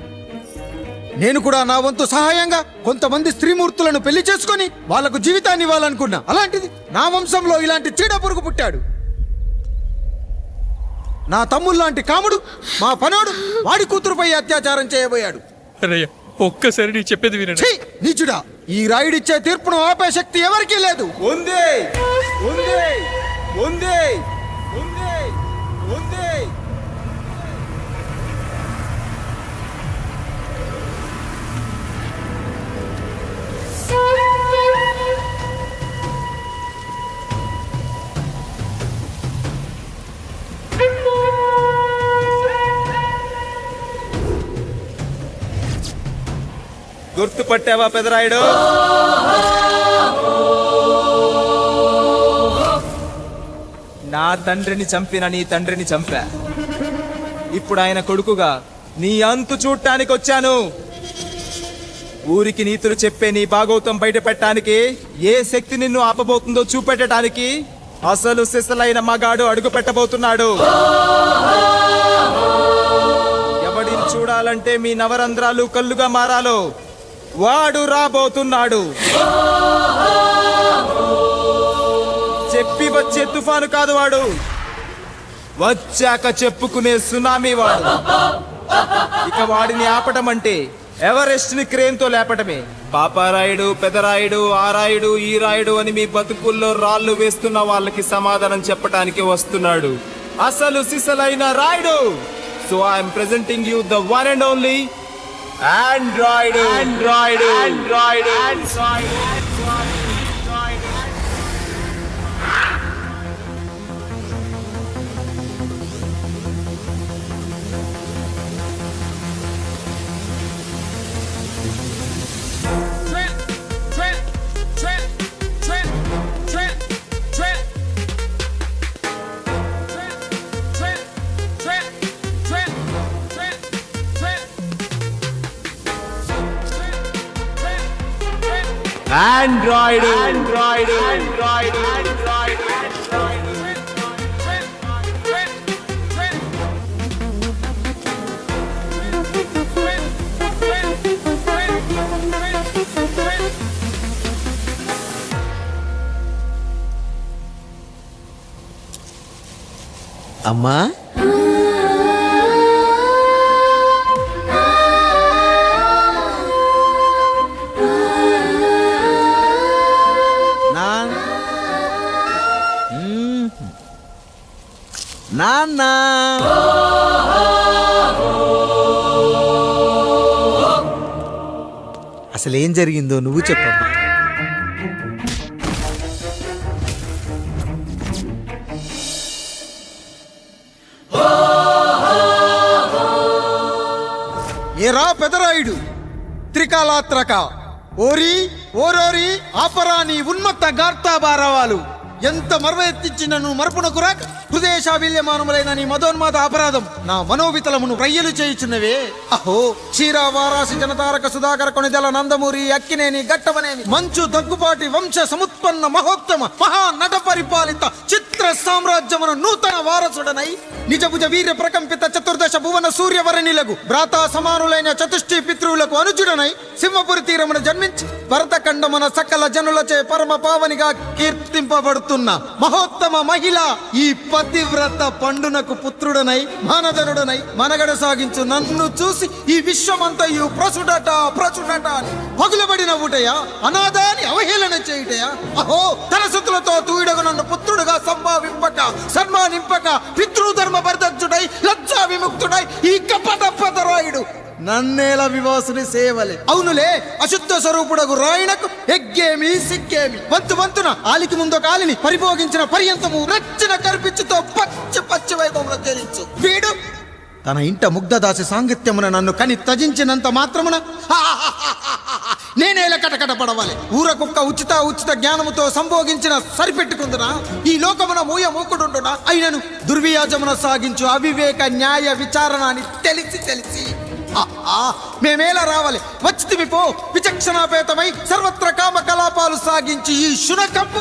నేను కూడా నా వంతు సహాయంగా కొంతమంది స్త్రీమూర్తులను పెళ్లి చేసుకుని వాళ్లకు జీవితాన్ని ఇవ్వాలనుకున్నా. అలాంటిది నా వంశంలో ఇలాంటి చీడ పురుగు పుట్టాడు. నా తమ్ముళ్ళలాంటి కాముడు మా పనోడు వాడి కూతురుపై అత్యాచారం చేయబోయాడు. ఒక్కసారి నీ చెప్పేది వినండి. నీచుడా, ఈ రాయుడిచ్చే తీర్పును ఆపే శక్తి ఎవరికీ లేదు. గుర్తుపట్టావా పెదరాయుడు? నా తండ్రిని చంపిన నీ తండ్రిని చంపా. ఇప్పుడు ఆయన కొడుకుగా నీ అంతు చూడటానికి వచ్చాను. ఊరికి నీతులు చెప్పే నీ భాగవతం బయట పెట్టడానికి, ఏ శక్తి నిన్ను ఆపబోతుందో చూపెట్టడానికి అసలు సిసలైన మగాడు అడుగు పెట్టబోతున్నాడు. ఎవడిని చూడాలంటే మీ నవరంధ్రాలు కళ్ళుగా మారాలో వాడు రాబోతున్నాడు. చెప్పి వచ్చే తుఫాను కాదు వాడు, వచ్చాక చెప్పుకునే సునామీ వాడు. ఇక వాడిని ఆపటం అంటే ఎవరెస్ట్ ని క్రేన్ తో లేపటమే. పాపారాయుడు, పెదరాయుడు, ఆ రాయుడు, ఈ రాయుడు అని మీ బతుకుల్లో రాళ్లు వేస్తున్న వాళ్ళకి సమాధానం చెప్పడానికి వస్తున్నాడు అసలు సిసలైన Rayudu. So I'm presenting you the one and only Android. Android Android Android. Android, Android, Android, Android, Android. అమ్మా, నాన్న, అసలేం జరిగిందో నువ్వు చెప్పమ్మా. ఏరా పెదరాయుడు, త్రికాలాత్రక, ఓరి ఓరోరి ఆపరాని ఉన్మత్త గార్తాబారవాలు, ఎంత మర్వెత్తించినను మరపునకు రాక హృదయశాబిల్యమానములైన నీ మదోన్మాద అపరాధం నా మనోవితలమును రయ్యలు చేయుచున్నవే. అహో క్షీర వారాసి జనతారక సుధాకర కొనిదెల నందమూరి అక్కినేని గట్టవనేని మంచు దగ్గుపాటి వంశ సముత్పన్న మహోత్తమ మహా నట పరిపాలిత చిత్ర సామ్రాజ్యమున నూతన వారసుడనై నిజభుజ వీర్య ప్రకంపిత చతుర్దశ భువన సూర్యవరణిలకు భ్రాతా సమానులైన చతుష్టి పితృవులకు అనుజుడనై సింహపురి తీరమున జన్మించి భరతఖండమున సకల జనులచే పరమ పావనిగా కీర్తింపబడుతున్న మహోత్తమ మహిళ ఈ పతివ్రత పండునకు పుత్రుడనై మానధనుడనై మనగడ సాగించు నన్ను చూసి ఈ విశ్వమంతయు ప్రసుడట ప్రసుడట అని పగులబడిన ఊటయా, అనాథాన్ని అవహేళన చేయుటయా. అహో తన సుతులతో తూయిడగు నన్ను పుత్రుడుగా సంభావింపక సన్మానింపక పితృధర్మ పరిదగ్ధుడై లజ్జా విముక్తుడై ఈ కపట పెదరాయుడు నన్నేల వివాసుని సేవలే. అవునులే, అశుద్ధ స్వరూపుడగు రాయణకు ఎగ్గేమి సిగ్గేమి. వంతు వంతున ఆలికి ముందు కాలిని పరిభోగించిన పర్యంతము రచ్చన కర్పించుతో పచ్చి పచ్చి వైభవంలో తేలించు. వీడు తన ఇంట ముగ్ధదాసి సాంగత్యమున నన్ను కని త్యజించినంత మాత్రమున నేనేల కటకట పడవాలి. ఊర కుక్క ఉచిత జ్ఞానముతో సంభోగించిన సరిపెట్టుకుందునా ఈ లోకమున మూయ మూకుడుండునా అయినను దుర్వ్యాజమున సాగించు అవివేక న్యాయ విచారణ అని తెలిసి మేమేలా రావాలి. వచ్చితివి పో విచక్షణాపేతమై సర్వత్ర కామ కలాపాలు సాగించి ఈ శునకంపు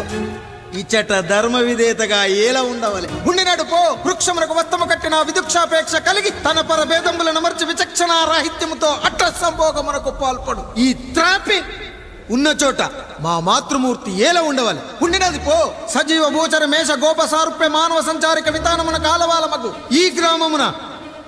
ఇచ్చట ధర్మ విధేతగా ఏలా ఉండవాలి. ఉండినాడు పో వృక్షమునకు వత్తము కట్టిన విదుక్షాపేక్ష కలిగి తన పర భేదములను మర్చి విచక్షణ రాహిత్యముతో అట్ట సంభోగమునకు పాల్పడు. ఈ త్రాపి ఉన్న చోట మా మాతృమూర్తి ఏలా ఉండవాలి. ఉండినది పో సజీవ భూచర మేష గోప సారూప్య మానవ సంచారిక విధానమున కాలవాలమగు ఈ గ్రామమున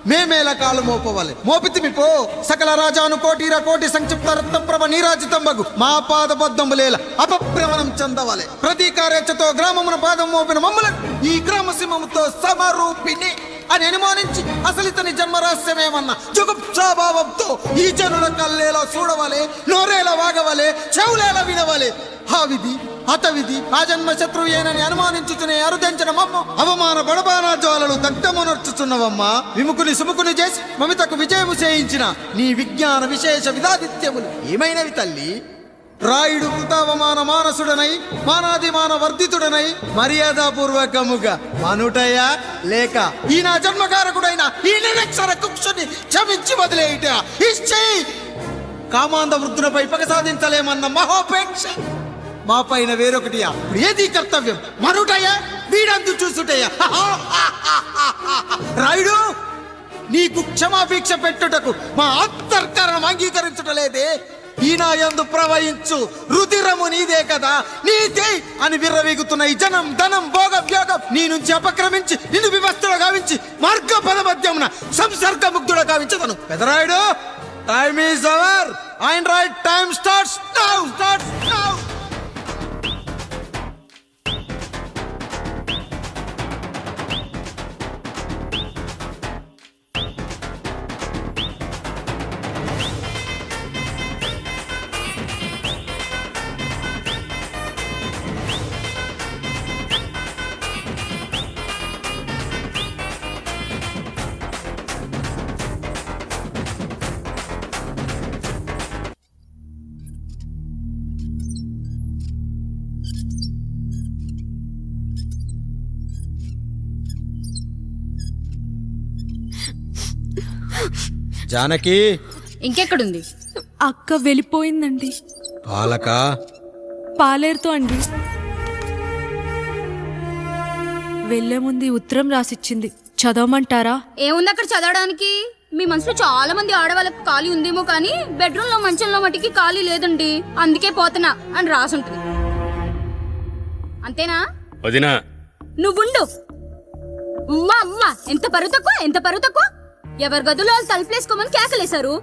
మేమేలా కాలు మోపవాలి. మోపితిమి పో సకల రాజాను కోటిర కోటి సంక్షిప్త రత్నప్రభ నీరాజితంబగు మా పాదబద్ధములేల అపభ్రమణం చెందవాలి. ప్రతీకారేచ్ఛతో గ్రామమున పాదం మోపిన మమ్మలను ఈ గ్రామ సింహముతో సమరూపిణి అని అనుమానించి అసలితని జన్మరహస్యమేమన్నా జుగుప్సాభావంతో ఈ జనుల కల్లేలా చూడవాలి, నోరేలా వాగవాలి, చెవులేలా వినవాలి. ఆ విధి హతవిధి ఆ జన్మ శత్రువు ఏనని అనుమానించుచునే అరుదెంచిన మమ్మ అవమాన బడబానా జ్వాలలు దగ్ధమునర్చుచున్నవమ్మ. విముకుని సుముకుని చేసి మమితకు విజయము చేయించిన నీ విజ్ఞాన విశేష విధాదిత్యములు ఏమైనవి తల్లి? రాయుడు కృతావమాన మానసుడనై మానాదిమాన వర్ధితుడనై మర్యాదాపూర్వకముగా మనుటయా లేక ఈ నా జన్మకారకుడైన ఈ నిరక్షర కుక్షుని క్షమించి వదిలేయుట ఇచ్చి కామాంధ వృద్ధులపై పగ సాధించలేమన్న మహోపేక్ష మా పైన వేరొకటియా? ఇప్పుడు ఏది కర్తవ్యం? మనుటయా వీడందు చూసుటయా? రాయుడు నీకు క్షమాపేక్ష పెట్టుటకు మా అంతర్కరణం అంగీకరించుటలేదే. ఈనాయందు ప్రవహించు రుధిరము నీదే కదా, నీతి అని విర్రవీగుతున్న ఈ జనం ధనం భోగ వ్యోగం నీ నుంచి అపక్రమించి నిన్ను వివస్థలో గావించి మార్గ పదమధ్యమున సంసర్గ ముగ్ధుడ గావించదను. Pedarayudu, time is over and right time starts now. Janaki ఇంకెక్కడుంది? అక్క వెళ్ళిపోయిందండి. పాలక పాలేరుతో అండి. వెళ్లే ముందు ఉత్తరం రాసిచ్చింది, చదవమంటారా? ఏముంది అక్కడ చదవడానికి? మీ మనసులో చాలా మంది ఆడవాళ్ళకి ఖాళీ ఉందేమో కానీ బెడ్రూమ్ లో మంచంలో మట్టికి ఖాళీ లేదండి, అందుకే పోతున్నా అని రాసుంటుంది. అంతేనా వదినా? నువ్వుండు. ఎంత పరువు తక్కువ ఎవరి గదులో తలుపులేసుకోమని కేకలేశారు,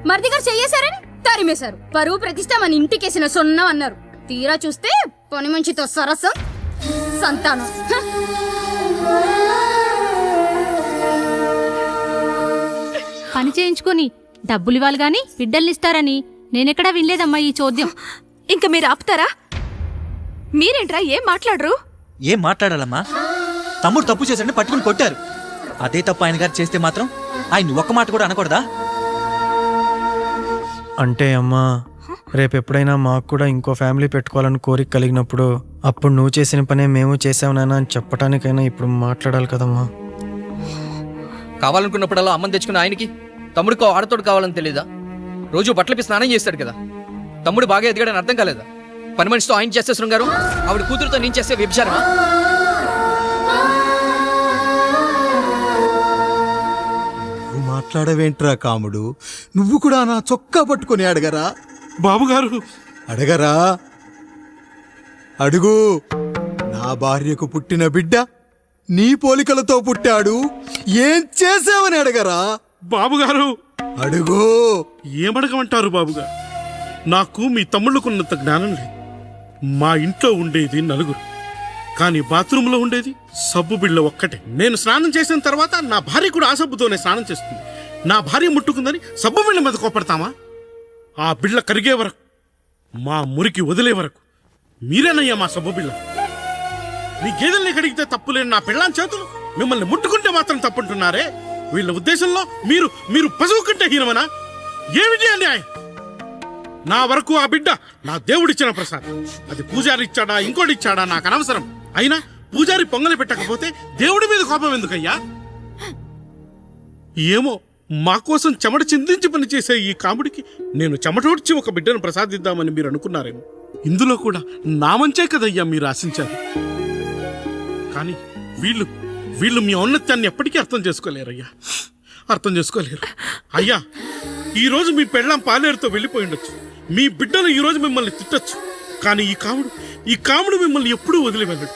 మరిది గారు చెయ్యేశారని తరిమేశారు. పరువు ప్రతిష్ట మన ఇంటికేసిన సొన్నం అన్నారు. తీరా చూస్తే పని మంచితో సరసం సంతానం. పని చేయించుకొని డబ్బులు ఇవ్వాలి గాని బిడ్డల్నిస్తారని నేనెక్కడా వినలేదమ్మా ఈ చోద్యం. ఇంక మీరు ఆపుతారా? మీరేంట్రా ఏం మాట్లాడరు? ఏం మాట్లాడాలమ్మా? తమ్ముడు తప్పు చేశాడని పట్టుకుని కొట్టారు. అదే తప్పు ఆయన గారు చేస్తే మాత్రం ఆయన ఒక్క మాట కూడా అనకూడదా? అంటే అమ్మా, రేపు ఎప్పుడైనా మాకు కూడా ఇంకో ఫ్యామిలీ పెట్టుకోవాలని కోరిక కలిగినప్పుడు అప్పుడు నువ్వు చేసిన పనే మేము చేసావు నాన్న అని చెప్పడానికైనా ఇప్పుడు మాట్లాడాలి కదమ్మా. కావాలనుకున్నప్పుడల్లా అమ్మని తెచ్చుకున్న ఆయనకి తమ్ముడికో ఆడతోడు కావాలని తెలీదా? రోజు బట్టలపి స్నానం చేస్తాడు కదా. తమ్ముడు బాగా ఎదిగాడని అర్థం కాలేదా? పని మనిషితో ఆయన చేస్తే శృంగారం, ఆవిడ కూతురుతో నేను చేస్తే వ్యభిచారమా? మాట్లాడవేంట్రా కాముడు? నువ్వు కూడా నా చొక్కా పట్టుకొని అడగరా? బాబుగారు అడగరా? అడుగు. నా భార్యకు పుట్టిన బిడ్డ నీ పోలికలతో పుట్టాడు, ఏం చేసావని అడగరా? బాబుగారు అడుగు. ఏమడగమంటారు బాబుగారు? నాకు మీ తమ్ముళ్ళకున్నంత జ్ఞానం లేదు. మా ఇంట్లో ఉండేది నలుగురు, కానీ బాత్రూంలో ఉండేది సబ్బు బిళ్ళ ఒక్కటే. నేను స్నానం చేసిన తర్వాత నా భార్య కూడా ఆ సబ్బుతోనే స్నానం చేస్తుంది. నా భార్య ముట్టుకుందని సబ్బు బిళ్ళ మీద కోపడతామా? ఆ బిళ్ళ కరిగే వరకు, మా మురికి వదిలే వరకు మీరేనయ్యా మా సబ్బు బిళ్ళ. మీ గేదెల్ని కడిగితే తప్పులేని నా పెళ్ళాం చేతులు మిమ్మల్ని ముట్టుకుంటే మాత్రం తప్పుంటున్నారే. వీళ్ళ ఉద్దేశంలో మీరు మీరు పశువు కంటే హీనమనా? ఏమిటి అన్యాయం? నా వరకు ఆ బిడ్డ నా దేవుడిచ్చిన ప్రసాదం. అది పూజారి ఇచ్చాడా ఇంకోటి ఇచ్చాడా నాకు అనవసరం. అయినా పూజారి పొంగలి పెట్టకపోతే దేవుడి మీద కోపం ఎందుకయ్యా? ఏమో, మా కోసం చెమట చిందించి పనిచేసే ఈ కాముడికి నేను చెమటోడ్చి ఒక బిడ్డను ప్రసాదిద్దామని మీరు అనుకున్నారేమో. ఇందులో కూడా నా మంచే కదయ్యా మీరు ఆశించారు. కానీ వీళ్ళు మీ ఔన్నత్యాన్ని ఎప్పటికీ అర్థం చేసుకోలేరయ్యా, అర్థం చేసుకోలేరు. అయ్యా, ఈరోజు మీ పెళ్ళాం పాలేరుతో వెళ్ళిపోయి ఉండొచ్చు, మీ బిడ్డలు ఈరోజు మిమ్మల్ని తిట్టచ్చు, కానీ ఈ కాముడు మిమ్మల్ని ఎప్పుడూ వదిలి వెళ్ళడు.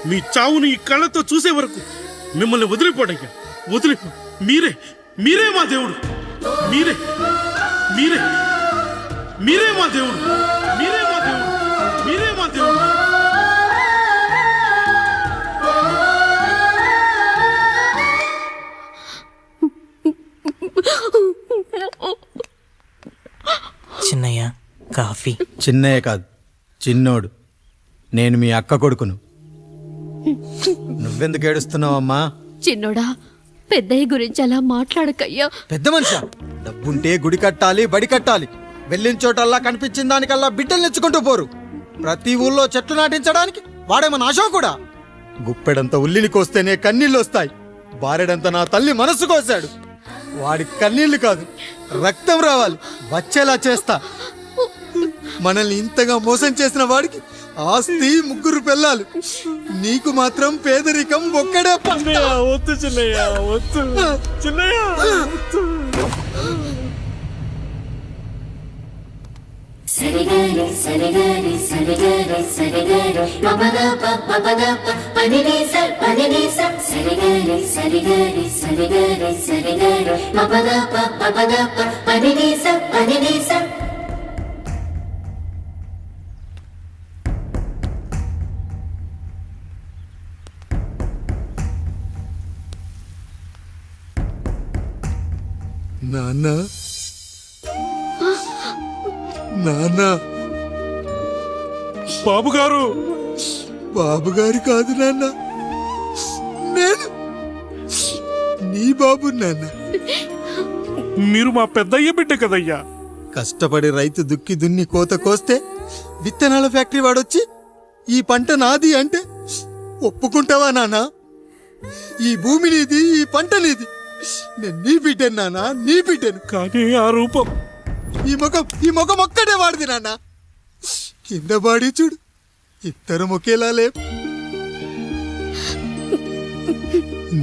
మీ చావును ఈ కళ్ళతో చూసే వరకు మిమ్మల్ని వదిలిపోడయ్యా, వదిలిపో. మీరే మా దేవుడు, మీరే మా దేవుడు, మీరే మా దేవుడు. చిన్నయ్య కాఫీ. చిన్నయ్య కాదు, చిన్నోడు. నేను మీ అక్క కొడుకును. నువ్వెందుకు ఏడుస్తున్నావమ్మా? చిన్నోడా, పెద్దయ్య గురించి అలా మాట్లాడకయ్యా. పెద్ద మనిషి, డబ్బుంటే గుడి కట్టాలి, బడి కట్టాలి. వెళ్ళిన చోటల్లా కనిపించిన దానికల్లా బిడ్డలు నెచ్చుకుంటూ పోరు. ప్రతి ఊళ్ళో చెట్లు నాటించడానికి వాడేమన్నా ఆశ కూడా. గుప్పెడంత ఉల్లిని కోస్తేనే కన్నీళ్ళు వస్తాయి. బారెడంత నా తల్లి మనసు కోసాడు. వాడి కన్నీళ్లు కాదు, రక్తం రావాలి, వచ్చేలా చేస్తా. మనల్ని ఇంతగా మోసం చేసిన వాడికి ఆస్తి 3 పిల్లలు, నీకు మాత్రం పేదరికం ఒక్కడే. వద్దు చిన్నయ్య, వద్దు చిన్నయ్య. సరిగారి సరిగారి సరిగారి సరిగారి మపద పపద పనిని సర్ సరిగారి సరిగారి సరిగారి సరిగారి మపద పపద పనిని సర్. నాన్న, నాన్న. బాబుగారు. బాబుగారు కాదు నాన్న, నేను నీ బాబు నాన్న. మీరు మా పెద్దయ్య బిడ్డ కదయ్యా. కష్టపడి రైతు దుక్కి దున్ని కోత కోస్తే విత్తనాల ఫ్యాక్టరీ వాడొచ్చి ఈ పంట నాది అంటే ఒప్పుకుంటావా నాన్న? ఈ భూమి నీది, ఈ పంట నీది. నేను నీ బిడ్డను నాన్న, నీ బిడ్డను. కానీ ఆ రూపం, ఈ ముఖం ఒక్కటే వాడిది నాన్న. కింద బాడీ చూడు, ఇద్దరం ఒకేలా లేవు.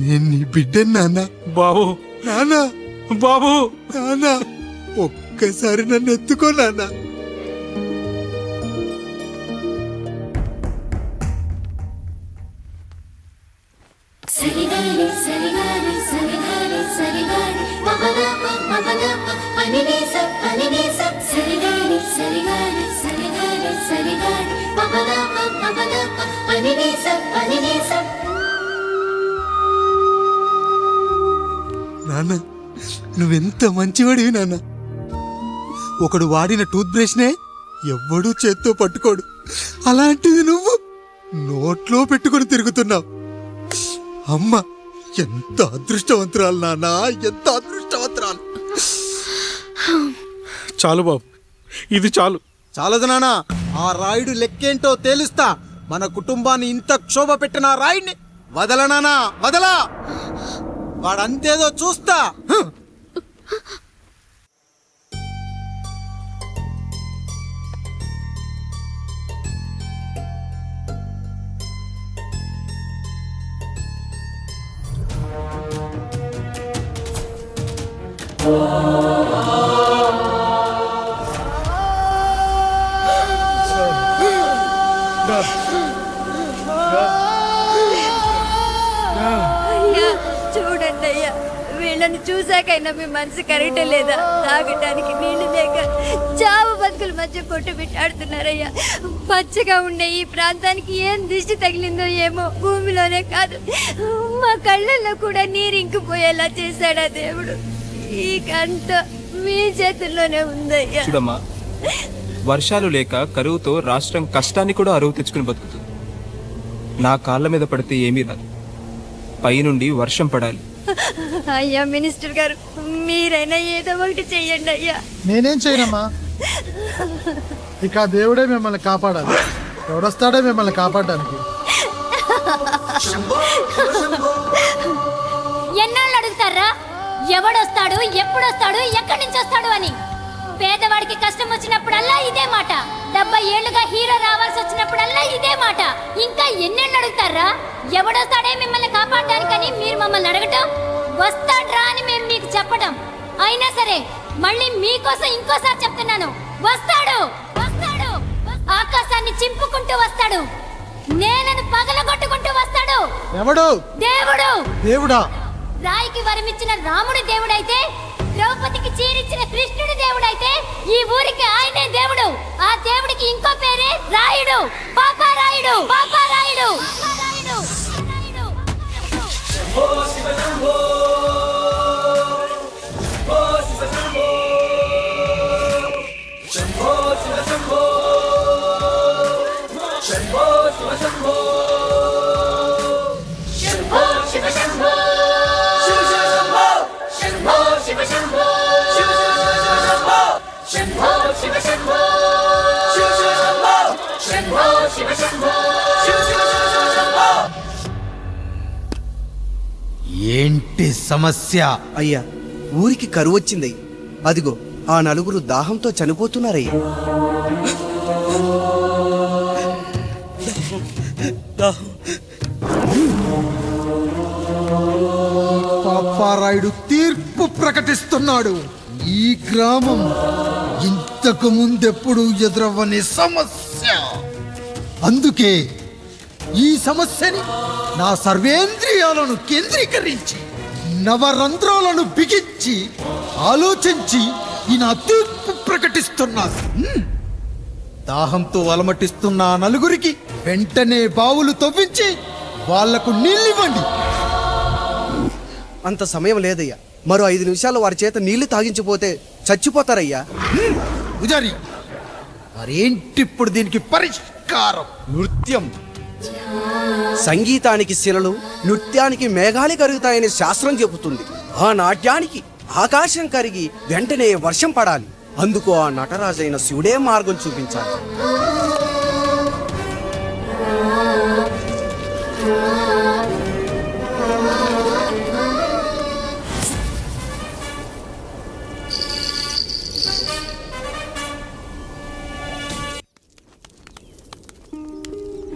నేను నీ బిడ్డను నాన్న. బాబు, నాన్న, బాబు, నాన్న, ఒక్కసారి నన్ను ఎత్తుకో నాన్న. సరిగారి సరిగారి సరిగారి సరిగారి మపద పనిని సర్ సరిగారి సరిగారి సరిగారి సరిగారి మపద పనిని సర్. నాన్న, నువ్వెంత మంచివాడివి నాన్న. ఒకడు వాడిన టూత్ బ్రష్నే ఎవ్వడూ చేత్తో పట్టుకోడు. అలాంటిది నువ్వు నోట్లో పెట్టుకొని తిరుగుతున్నావు. అమ్మ ఎంత అదృష్టవంతురాలు నాన్న, ఎంత అదృష్టవంతురాలు. చాలు బాబు, ఇది చాలు. చాలదు నాన్న, ఆ రాయుడు లెక్కేంటో తేలుస్తా. మన కుటుంబాన్ని ఇంత క్షోభ పెట్టిన ఆ రాయుడిని వదలనానా, వదలా. వాడంతేదో చూస్తా. చూడండి అయ్యా, వీళ్ళని చూసాకైనా మీ మనసు కరెక్ట్ లేదా? తాగటానికి నీళ్లు లేక చావు బతుకుల మధ్య కొట్టు పెట్టాడుతున్నారయ్యా. పచ్చగా ఉండే ఈ ప్రాంతానికి ఏం దిష్టి తగిలిందో ఏమో. భూమిలోనే కాదు, మా కళ్ళల్లో కూడా నీరు ఇంకిపోయేలా చేశాడా దేవుడు. ఈ కంట మీ చేతుల్లోనే ఉందయ్యా. చూడమ్మా, వర్షాలు లేక కరువుతో రాష్ట్రం కష్టాన్ని కూడా అరువు తెచ్చుకుని బతుకుతుంది. నా కాళ్ళ మీద పడితే ఏమీ రాదు, పైనుండి వర్షం పడాలి. అయ్యా మినిస్టర్ గారు, మీరైనా ఏదో ఒకటి చెయ్యండి అయ్యా. నేనేం చేయనమ్మా, ఇక ఆ దేవుడే మిమ్మల్ని కాపాడాలి. ఎవడొస్తాడే మిమ్మల్ని కాపాడడానికి? ఎన్నాళ్ళు అడుగుతారా ఎవడొస్తాడు, ఎప్పుడొస్తాడు, ఎక్కడి నుంచి వస్తాడు అని? పేదవాడికి కష్టం వచ్చినప్పుడల్లా ఇదే మాట. 70 ఏళ్లుగా హీరో రావాల్సి వచ్చినప్పుడల్లా ఇదే మాట. ఇంకా ఎన్నెళ్ళు అడుగుతారా? ఎవడొస్తాడే మిమ్మల్ని కాపాడడానికని మీరు మమ్మల్ని అడగటం, వస్తాడ్రా అని మేము మీకు చెప్పడం. అయినా సరే మళ్ళీ మీకోసం ఇంకోసారి చెప్తున్నాను, వస్తాడు, వస్తాడు. ఆకాశాన్ని చింపుకుంటూ వస్తాడు, నేలను పగలగొట్టుకుంటూ వస్తాడు. ఎవడు? దేవుడు. దేవుడా? రాయికి వరమిచ్చిన రాముడు దేవుడైతే, ద్రౌపదికి చీరిచ్చిన కృష్ణుడు దేవుడైతే, ఈ ఊరికి ఆయనే దేవుడు. ఆ దేవుడికి ఇంకో పేరే రాయుడు, పాపారాయుడు, పాపారాయుడు. శంభో ఏంటి సమస్య? అయ్యా, ఊరికి కరువు వచ్చిందయ్య. అదిగో ఆ నలుగురు దాహంతో చనిపోతున్నారయ్యా. పాపారాయుడు తీర్పు ప్రకటిస్తున్నాడు. ఈ గ్రామం ఇంతకు ముందెప్పుడు ఎదురవ్వని సమస్య. అందుకే ఈ సమస్యని నా సర్వేంద్రియాలను కేంద్రీకరించి నవరంధ్రాలను బిగించి ఆలోచించి ఈ నా తీర్పు ప్రకటిస్తున్నాను. దాహంతో అలమటిస్తున్న ఆ నలుగురికి వెంటనే బావులు తవ్వించి వాళ్లకు నీళ్ళివ్వండి. అంత సమయం లేదయ్యా. మరో 5 నిమిషాలు వారి చేత నీళ్లు తాగించిపోతే చచ్చిపోతారయ్యా. పూజారి, మరేంటిప్పుడు దీనికి పరిష్కారం? నృత్యం. సంగీతానికి శిలలు, నృత్యానికి మేఘాలు కరుగుతాయని శాస్త్రం చెబుతుంది. ఆ నాట్యానికి ఆకాశం కరిగి వెంటనే వర్షం పడాలి. అందుకు ఆ నటరాజైన శివుడే మార్గం చూపించాలి.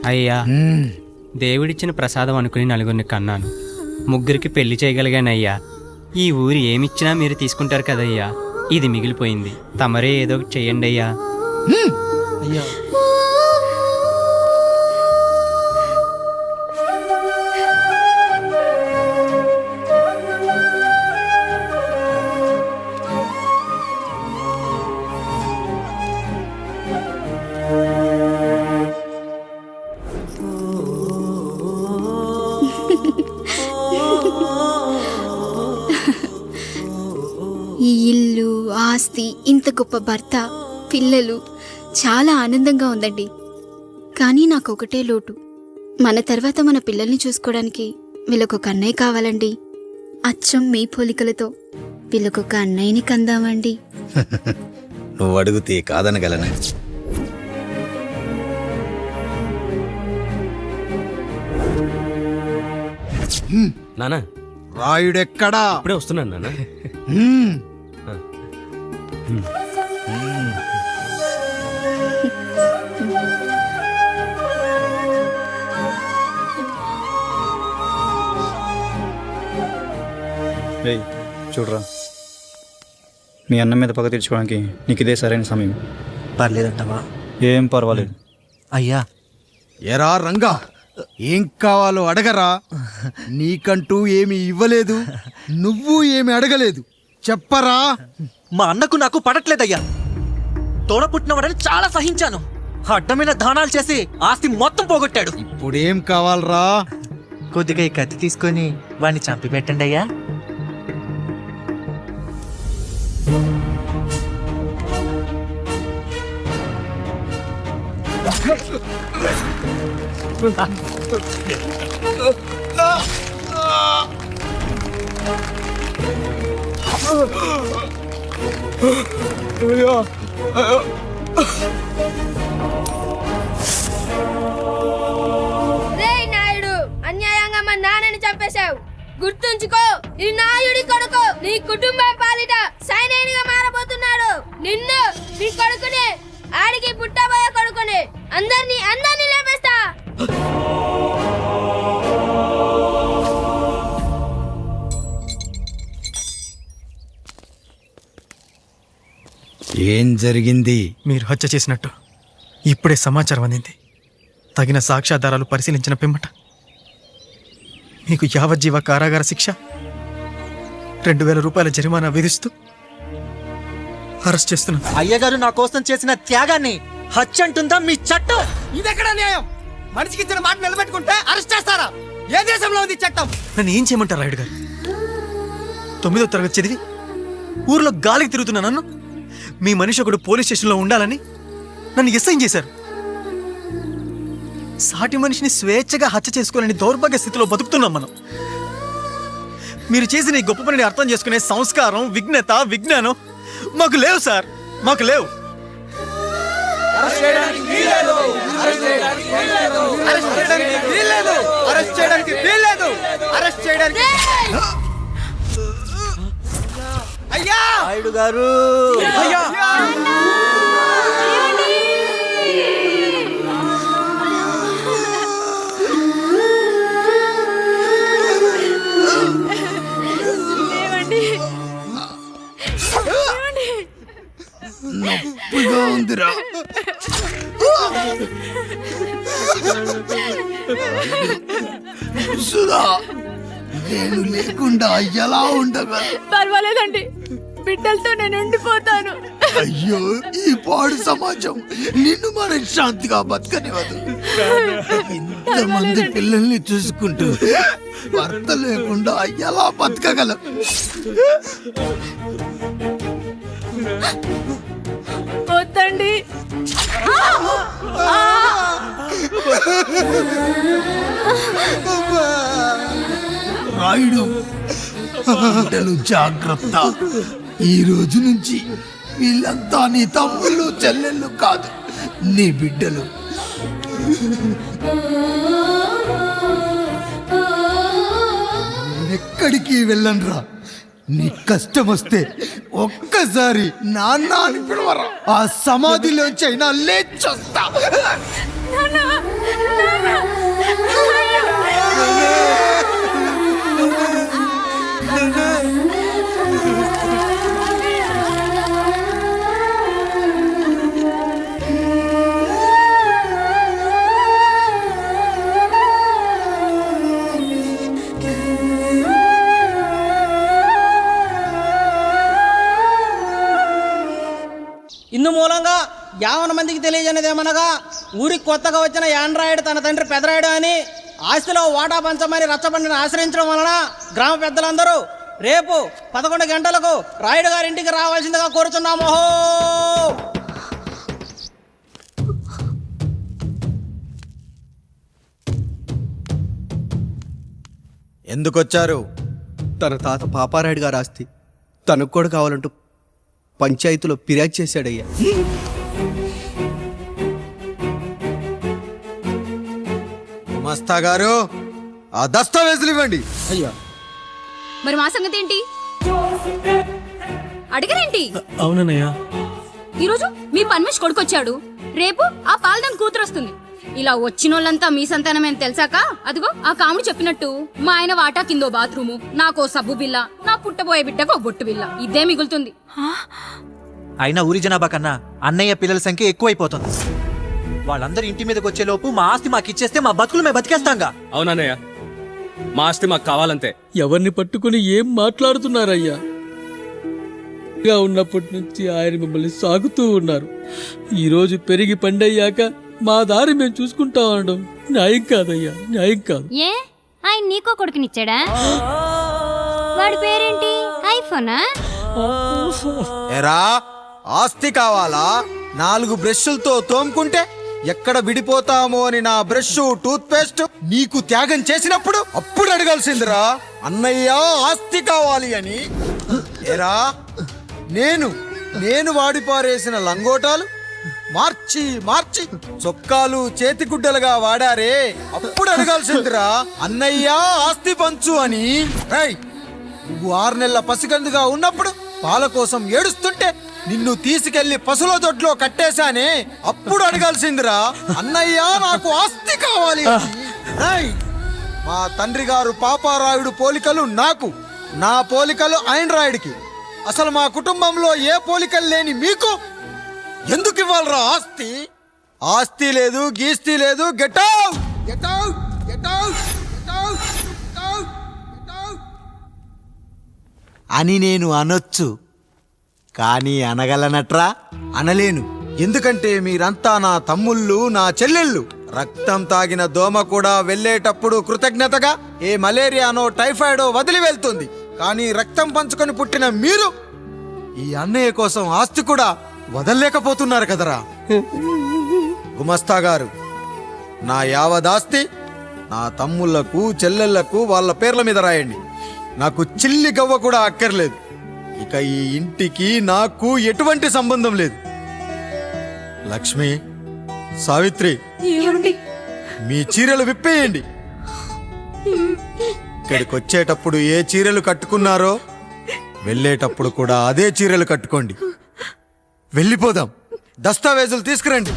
అయ్యా, దేవుడిచ్చిన ప్రసాదం అనుకుని నలుగురిని కన్నాను. 3 పెళ్లి చేయగలిగానయ్యా. ఈ ఊరి ఏమిచ్చినా మీరు తీసుకుంటారు కదయ్యా. ఇది మిగిలిపోయింది. తమరే ఏదో ఒకటి చెయ్యండి అయ్యా. అయ్యా, ఈ ఇల్లు, ఆస్తి, ఇంత గొప్ప భర్త, పిల్లలు, చాలా ఆనందంగా ఉందండి. కానీ నాకు ఒకటే లోటు. మన తర్వాత మన పిల్లల్ని చూసుకోవడానికి వీళ్ళకొక అన్నయ్య కావాలండి. అచ్చం మీ పోలికలతో వీళ్ళకొక అన్నయ్యని కందామండి. నువ్వు అడిగితే కాదనగలనా? నానా, రాయుడెక్కడా? ఇప్పుడే వస్తున్నాను నానా. చూడరా, మీ అన్నం మీద పగ తీర్చుకోవడానికి నీకు ఇదే సరైన సమయం. పర్లేదంటావా? ఏం పర్వాలేదు. అయ్యా, ఎరా రంగా, ఏం కావాలో అడగరా. నీకంటూ ఏమి ఇవ్వలేదు, నువ్వు ఏమి అడగలేదు. చెప్పరా. మా అన్నకు నాకు పడట్లేదయ్యా. తోడ పుట్టినవాడని చాలా సహించాను. అడ్డమైన దానాలు చేసి ఆస్తి మొత్తం పోగొట్టాడు. ఇప్పుడేం కావాలరా? కొద్దిగా ఈ కత్తి తీసుకొని వాడిని చంపి పెట్టండి అయ్యా. రేయ్ నాయుడు, అన్యాయంగా మా నాన్నని చంపేశావు. గుర్తుంచుకో, ఈ నాయుడి కొడుకు నీ కుటుంబం పాలిట సైనికుడిగా మారబోతున్నాడు. నిన్ను, నీ కొడుకుని, ఆడికి పుట్టబోయే కొడుకుని అందరినీ లేపేస్తా. ఏం జరిగింది? మీరు హత్య చేసినట్టు ఇప్పుడే సమాచారం అందింది. తగిన సాక్ష్యాధారాలు పరిశీలించిన పిమ్మట మీకు యావజ్జీవ కారాగార శిక్ష, 2000 రూపాయల జరిమానా విధిస్తూ అరెస్ట్ చేస్తున్నాను. అయ్యగారు నా కోసం చేసిన త్యాగాన్ని హత్య అంటుందా మీ చట్టం? ఇదెక్కడ న్యాయం? మనిషికి ఇచ్చిన మాట నిలబెట్టుకుంటే అరెస్ట్ చేస్తారా? ఏ దేశంలో ఉంది చట్టం? నన్ను ఏం చేయమంటారు రాయుడు గారు? 9వ తరగతి చదివి ఊర్లో గాలికి తిరుగుతున్నా నన్ను మీ మనిషి ఒకడు పోలీస్ స్టేషన్లో ఉండాలని నన్ను ఎస్ఐన్ చేశారు. సాటి మనిషిని స్వేచ్ఛగా హత్య చేసుకోలేని దౌర్భాగ్య స్థితిలో బతుకుతున్నాం మనం. మీరు చేసిన ఈ గొప్ప పనిని అర్థం చేసుకునే సంస్కారం, విజ్ఞత, విజ్ఞానం మాకు లేవు సార్, మాకు లేవు. అయ్యా నాయుడు గారు, అయ్యా నొప్పిగా ఉందిరా. సుధా, నేను లేకుండా ఎలా ఉండగా? పర్వాలేదండి, బిడ్డలతో నేను ఉండిపోతాను. అయ్యో, ఈ పాడు సమాజం నిన్ను మనశ్శాంతిగా బతకనివ్వదు. ఇంతమంది పిల్లల్ని చూసుకుంటూ భర్త లేకుండా ఎలా బతకగలం? వద్దండి. రాయుడు, బిడ్డలు జాగ్రత్త. ఈ రోజు నుంచి వీళ్ళంతా నీ తమ్ముళ్ళు చెల్లెళ్ళు కాదు, నీ బిడ్డలు. ఎక్కడికి వెళ్ళనరా. నీ కష్టం వస్తే ఒక్కసారి నాన్న అని పిలవరా. ఆ సమాధిలోంచి అయినా లేచొస్తా. ఇందు మూలంగా 50 మందికి తెలియజేయనిదేమనగా, ఊరికి కొత్తగా వచ్చిన యాండ్రాయిడ్ తన తండ్రి పెదరాయుడు అని ఆస్తిలో వాటా పంచమని రచ్చబండిని ఆశ్రయించడం వలన గ్రామ పెద్దలందరూ రేపు 11 గంటలకు రాయుడు గారి ఇంటికి రావాల్సిందిగా కోరుతున్నాము. ఎందుకొచ్చారు? తన తాత పాపారాయుడు గారు ఆస్తి తనకు కూడా కావాలంటూ పంచాయతీలో ఫిర్యాదు చేశాడయ్యా. మస్తా గారు, ఆ దస్తావేజులు ఇవ్వండి. అయ్యా, మరి మా సంగతి ఏంటి? అడిగరేంటి? అవునన్నయ్య, ఈరోజు మీ పన్మేష్ కొడుకొచ్చాడు, రేపు ఆ పాల్దం కూతురు వస్తుంది. ఇలా వచ్చినోళ్ళంతా మీ సంతానమేని తెలిసాక అదిగో ఆ కాముడు చెప్పినట్టు మా ఆయన వాటా కిందో బాత్రూము, నాకో సబ్బు బిల్ల, నా పుట్టబోయే బిడ్డకో బొట్టు బిల్ల, ఇదే మిగులుతుంది. అయినా ఊరి జనాభా కన్నా అన్నయ్య పిల్లల సంఖ్య ఎక్కువైపోతుంది. వాళ్ళందరూ ఇంటి మీదకి వచ్చేలోపు మా ఆస్తి మాకు ఇచ్చేస్తే మా బతుకులు మేము బతికేస్తాంగా. అవునన్నయ్య, మా ఆస్తి మాకు కావాలంతే. ఎవరిని పట్టుకుని ఏం మాట్లాడుతున్నారయ్యా? ఉన్నప్పటి నుంచి ఆయన మిమ్మల్ని సాగుతూ ఉన్నారు. ఈ రోజు పెరిగి పండయ్యాక మా దారి మేము చూసుకుంటా అనడం న్యాయం కాదయ్యా, న్యాయం కాదు. ఏ ఆయన నీకో కొడుకునిచ్చాడా? వాడి పేరేంటి? ఐఫోనా? ఎరా, ఆస్తి కావాలా? 4 బ్రష్లతో తోముకుంటే ఎక్కడ విడిపోతామో అని నా బ్రష్, టూత్ పేస్ట్ నీకు త్యాగం చేసినప్పుడు అప్పుడు అడగాల్సిందిరా, అన్నయ్య ఆస్తి కావాలి అని. ఎరా, నేను వాడిపారేసిన లంగోటాలు మార్చి మార్చి చొక్కాలు చేతిగుడ్డలుగా వాడారే, అప్పుడు అడగాల్సిందిరా, అన్నయ్య ఆస్తి పంచు అని. నువ్వు 6 నెలల పసికందుగా ఉన్నప్పుడు పాల కోసం ఏడుస్తుంటే నిన్ను తీసుకెళ్లి పశుల దొడ్లో కట్టేశానే, అప్పుడు అడగాల్సిందిరా, అన్నయ్య నాకు ఆస్తి కావాలి అని. మా తండ్రి గారు పాపారాయుడు పోలికలు నాకు, నా పోలికలు ఆండ్రాయిడ్కి. అసలు మా కుటుంబంలో ఏ పోలికలు లేని మీకు ఎందుకు ఇవ్వాలరా ఆస్తి? ఆస్తి లేదు, గీస్తి లేదు. Get out, get out, get out, get out, get out, get out అని నేను అనొచ్చు, కానీ అనగలనట్రా? అనలేను. ఎందుకంటే మీరంతా నా తమ్ముళ్ళు, నా చెల్లెళ్ళు. రక్తం తాగిన దోమ కూడా వెళ్ళేటప్పుడు కృతజ్ఞతగా ఏ మలేరియానో టైఫాయిడో వదిలి వెళ్తుంది. కానీ రక్తం పంచుకొని పుట్టిన మీరు ఈ అన్నయ్య కోసం ఆస్తి కూడా వదల్లేకపోతున్నారు కదరా. గుమస్తా గారు, నా యావదాస్తి నా తమ్ముళ్లకు చెల్లెళ్లకు వాళ్ళ పేర్ల మీద రాయండి. నాకు చిల్లి గవ్వ కూడా అక్కర్లేదు. ఇక ఈ ఇంటికి నాకు ఎటువంటి సంబంధం లేదు. లక్ష్మి, సావిత్రి, మీ చీరలు విప్పేయండి. ఇక్కడికి వచ్చేటప్పుడు ఏ చీరలు కట్టుకున్నారో వెళ్ళేటప్పుడు కూడా అదే చీరలు కట్టుకోండి. వెళ్ళిపోదాం. దస్తావేజులు తీసుకురండి.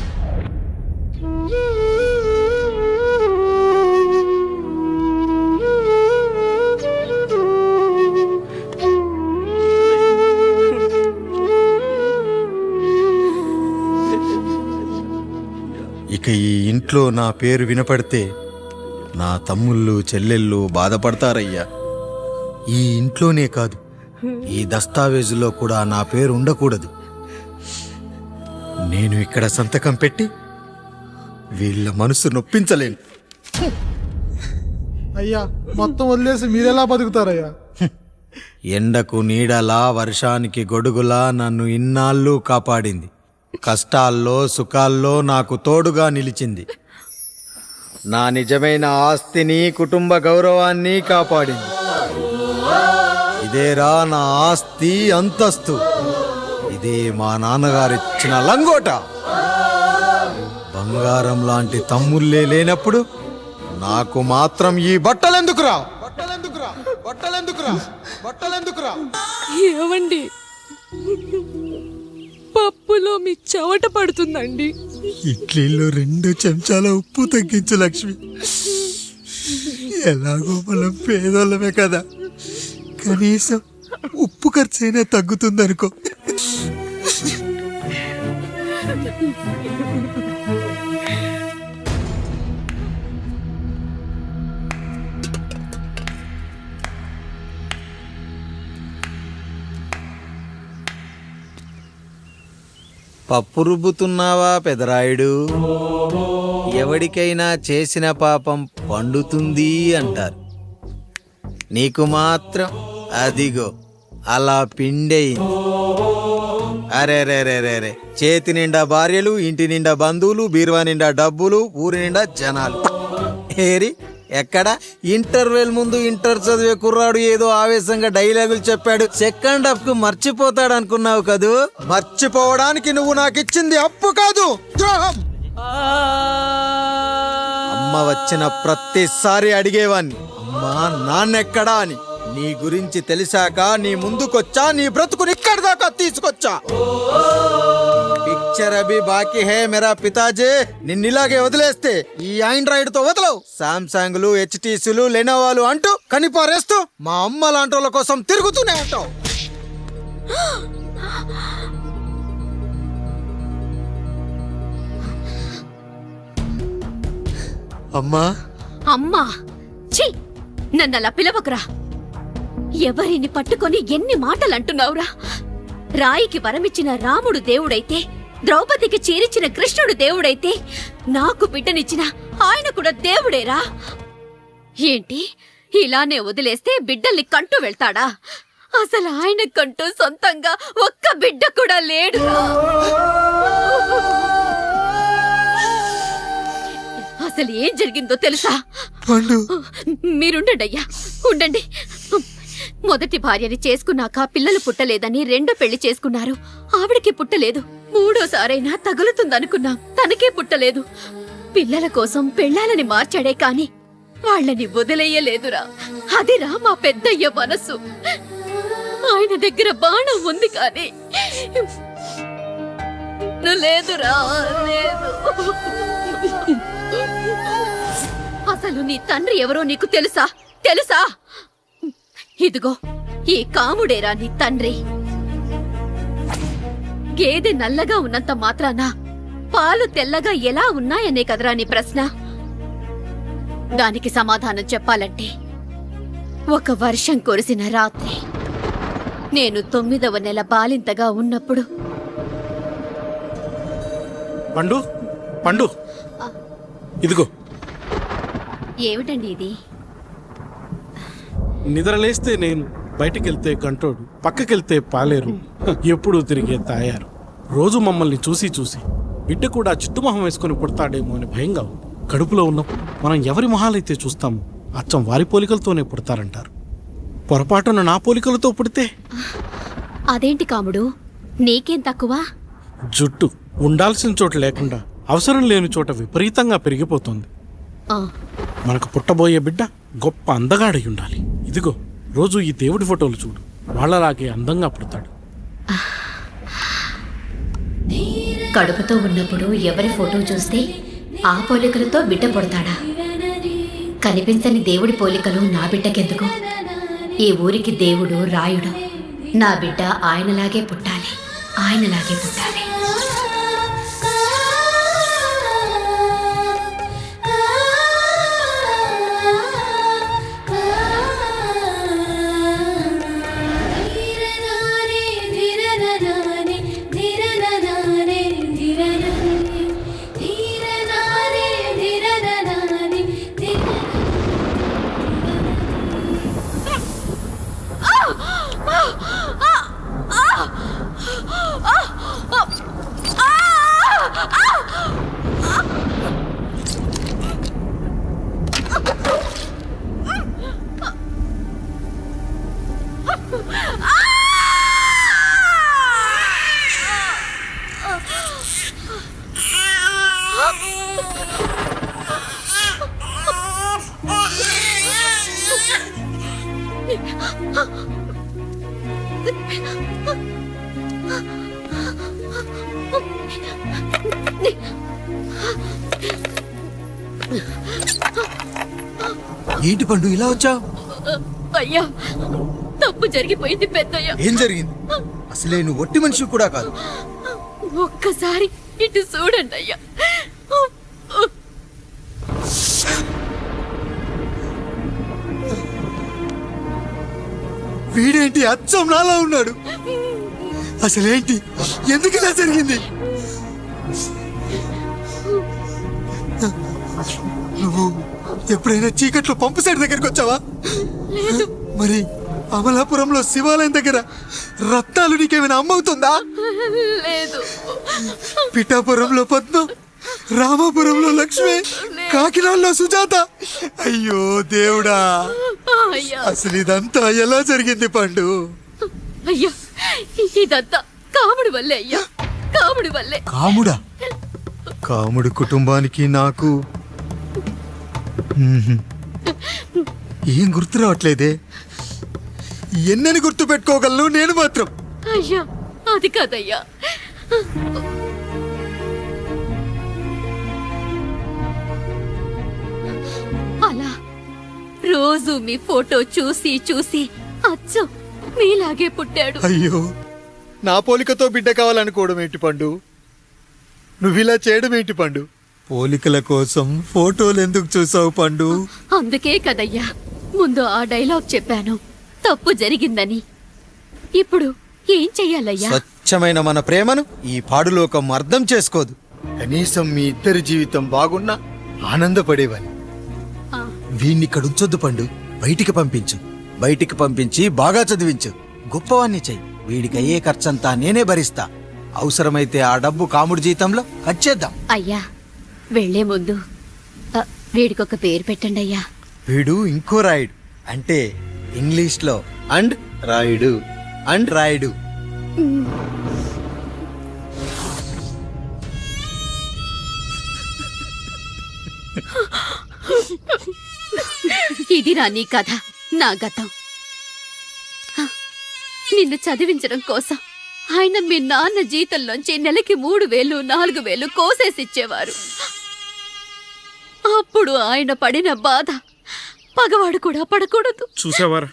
ఇక ఈ ఇంట్లో నా పేరు వినపడితే నా తమ్ముళ్ళు చెల్లెళ్ళు బాధపడతారయ్యా. ఈ ఇంట్లోనే కాదు, ఈ దస్తావేజులో కూడా నా పేరు ఉండకూడదు. నేను ఇక్కడ సంతకం పెట్టి వీళ్ళ మనసు నొప్పించలేను. అయ్యా, మొత్తం వదిలేసి మీరెలా బతుకుతారయ్యా? ఎండకు నీడలా, వర్షానికి గొడుగులా నన్ను ఇన్నాళ్ళు కాపాడింది. కష్టాల్లో సుఖాల్లో నాకు తోడుగా నిలిచింది. నా నిజమైన ఆస్తిని, కుటుంబ గౌరవాన్ని కాపాడింది. ఇదేరా నా ఆస్తి, అంతస్తు. ఇదే మా నాన్నగారిచ్చిన లంగోట. బంగారం లాంటి తమ్ముళ్ళే లేనప్పుడు నాకు మాత్రం ఈ బట్టలెందుకురా? ఏవండి, పప్పులో మీ చెవట పడుతుందండి. ఇడ్లీలో 2 చెంచాల ఉప్పు తగ్గించు లక్ష్మి. ఎలాగో మనం పేదోళ్ళమే కదా, కనీసం ఉప్పు ఖర్చైనా తగ్గుతుందనుకో. పప్పు రుబ్బుతున్నావా పెదరాయుడు? ఎవడికైనా చేసిన పాపం పండుతుంది అంటారు. నీకు మాత్రం అదిగో అలా పిండయింది. అరే రే రే రే రే, చేతి నిండా భార్యలు, ఇంటి నిండా బంధువులు, బీరువా నిండా డబ్బులు, ఊరి నిండా జనాలు. ఏరి ఎక్కడ? ఇంటర్వెల్ ముందు ఇంటర్ చదివే కుర్రాడు ఏదో ఆవేశంగా డైలాగులు చెప్పాడు. సెకండ్ హాఫ్ కు మర్చిపోతాడు అనుకున్నావు కదూ? మర్చిపోవడానికి నువ్వు నాకు ఇచ్చింది అప్పు కాదు, ద్రోహం. అమ్మ వచ్చిన ప్రతిసారి అడిగేవాణ్ణి, అమ్మా నాన్నెక్కడా అని. నీ గురించి తెలిసాక నీ ముందుకొచ్చా, నీ బ్రతుకుని ఇక్కడి దాకా తీసుకొచ్చా. పిక్చర్ అభి బాకీ హే మేరా పితాజీ. నిన్నిలాగే వదిలేస్తే ఈ ఆండ్రాయిడ్ తో వదలవు. సామ్సంగ్లు, హెచ్టీసీలు, లెనోవాలు అంటూ కనిపారేస్తూ మా అమ్మ లాంటోళ్ళ కోసం తిరుగుతూనే ఉంటావు. అమ్మా, అమ్మా, ఛీ, నన్నలా పిలవకురా. ఎవరిని పట్టుకొని ఎన్ని మాటలు అంటున్నావురా? రాయికి వరమిచ్చిన రాముడు దేవుడైతే, ద్రౌపదికి చీరిచిన కృష్ణుడు దేవుడైతే, నాకు బిడ్డనిచ్చిన ఆయన కూడా దేవుడేరా. ఏంటి, ఇలానే వదిలేస్తే బిడ్డల్ని కంటూ వెళ్తాడా? అసలు ఆయన కంటూ సొంతంగా ఒక్క బిడ్డ కూడా లేడురా. అసలు ఏం జరిగిందో తెలుసా? మీరుండండి అయ్యా, ఉండండి. మొదటి భార్యని చేసుకున్నాక పిల్లలు పుట్టలేదని రెండో పెళ్లి చేసుకున్నారు. ఆవిడకి పుట్టలేదు. మూడోసారైనా తగులుతుందనుకున్నాం, తనకే పుట్టలేదు. పిల్లల కోసం పెళ్ళాలని మార్చాడే కాని వాళ్ళని వదిలేయలేదురా. అదిరా మా పెద్దయ్య మనసు. ఆయన దగ్గర బాణం ఉంది కానీ లేదురా, లేదు. అసలు నీ తండ్రి ఎవరో నీకు తెలుసా? తెలుసా? ఇదిగో ఈ కాముడేరా నీ తండ్రి. గేదె నల్లగా ఉన్నంత మాత్రాన పాలు తెల్లగా ఎలా ఉన్నాయనే కదరా నీ ప్రశ్న. దానికి సమాధానం చెప్పాలంటే, ఒక వర్షం కురిసిన రాత్రి నేను 9వ నెల బాలింతగా ఉన్నప్పుడు. పండు, పండు, ఇదిగో. ఏమిటండి ఇది? నిద్రలేస్తే నేను, బయటికెళ్తే కంటోడు, పక్కకెళ్తే పాలేరు, ఎప్పుడూ తిరిగే తాయారు. రోజు మమ్మల్ని చూసి చూసి బిడ్డ కూడా చిట్టుమొహం వేసుకుని పుడతాడేమో అని భయంగా ఉంది. కడుపులో ఉన్నాం మనం ఎవరి మొహాలైతే చూస్తామో అచ్చం వారి పోలికలతోనే పుడతారంటారు. పొరపాటున నా పోలికలతో పుడితే అదేంటి కాముడు, నీకేం తక్కువ? జుట్టు ఉండాల్సిన చోట లేకుండా అవసరం లేని చోట విపరీతంగా పెరిగిపోతుంది. మనకు పుట్టబోయే బిడ్డ గొప్ప అందగాడై ఉండాలి. ఇదిగో రోజు ఈ దేవుడి ఫోటోలు చూడు, వాళ్ళలాగే అందంగా పుడతాడు. కడుపుతో ఉన్నప్పుడు ఎవరి ఫోటో చూస్తే ఆ పోలికలతో బిడ్డ పుడతాడా? కనిపించని దేవుడి పోలికలు నా బిడ్డకెందుకు? ఈ ఊరికి దేవుడు రాయుడు. నా బిడ్డ ఆయనలాగే పుట్టాలి, ఆయనలాగే పుట్టాలి. ఏంటి పండు ఇలా వచ్చావు? అయ్యా, తప్పు జరిగిపోయింది పెద్దయ్య. ఏం జరిగింది? అసలే నువ్వు ఒట్టి మనిషి కూడా కాదు. ఒక్కసారి ఇటు చూడండి అయ్యా. వీడేంటి అచ్చం నాలా ఉన్నాడు? అసలేంటి, ఎందుకు ఇలా జరిగింది? నువ్వు ఎప్పుడైనా చీకట్లో పంపు సైడ్ దగ్గరికి వచ్చావా? మరి అమలాపురంలో శివాలయం దగ్గర రత్నాలు నీకేమైనా అమ్మవుతుందా? లేదు. పిఠాపురంలో పద్మ, రామాపురంలో లక్ష్మి, కాకినాడలో సుజాత. అయ్యో దేవుడా, అసలు ఇదంతా ఎలా జరిగింది పండు? అయ్యా, ఇదంతా కాముడి వల్లే అయ్యా, కాముడి వల్లే. కాముడా? కాముడు కుటుంబానికి నాకు ఏం గుర్తు రావట్లేదే. ఎన్నని గుర్తు పెట్టుకోగలను నేను మాత్రం? అయ్యా, అది కాదయ్యా. అలా రోజు మీ ఫోటో చూసి చూసి అచ్చం మీలాగే పుట్టాడు. అయ్యో, నా పోలికతో బిడ్డ కావాలనుకోవడం ఏంటి పండు? నువ్విలా చేయడం ఏంటి పండు? పోలికల కోసం ఫోటోలు ఎందుకు చూసావు పండు? అందుకే కదయ్యా ముందు ఆ డైలాగ్ చెప్పాను, తప్పు జరిగిందని. ఇప్పుడు ఏం చెయ్యాలయ్యా? స్వచ్ఛమైన మన ప్రేమను ఈ పాడులోకం అర్థం చేసుకోదు. కనీసం మీ ఇద్దరి జీవితం బాగున్నా ఆనందపడేవాని. వీణ్ణి ఇక్కడ ఉంచొద్దు పండు, బయటికి పంపించు. బయటికి పంపించి బాగా చదివించు, గొప్పవాణ్ణి చెయ్యి. వీడికి అయ్యే ఖర్చంతా నేనే భరిస్తా. అవసరమైతే ఆ డబ్బు కాముడి జీతంలో ఖర్చేద్దాం. అయ్యా, వెళ్లే ముందు వీడికొక పేరు పెట్టండి అయ్యా. వీడు ఇంకో రాయుడు, అంటే ఇంగ్లీష్లో అండ్ రాయుడు, అండ్ రాయుడు. ఇదిరా నీ కథ, నా గతం. నిన్ను చదివించడం కోసం ఆయన మీ నాన్న జీతంలోంచి నెలకి 3,000, 4,000 కోసేసిచ్చేవారు. అప్పుడు ఆయన పడిన బాధ పగవాడు కూడా పడకూడదు. చూసావారా,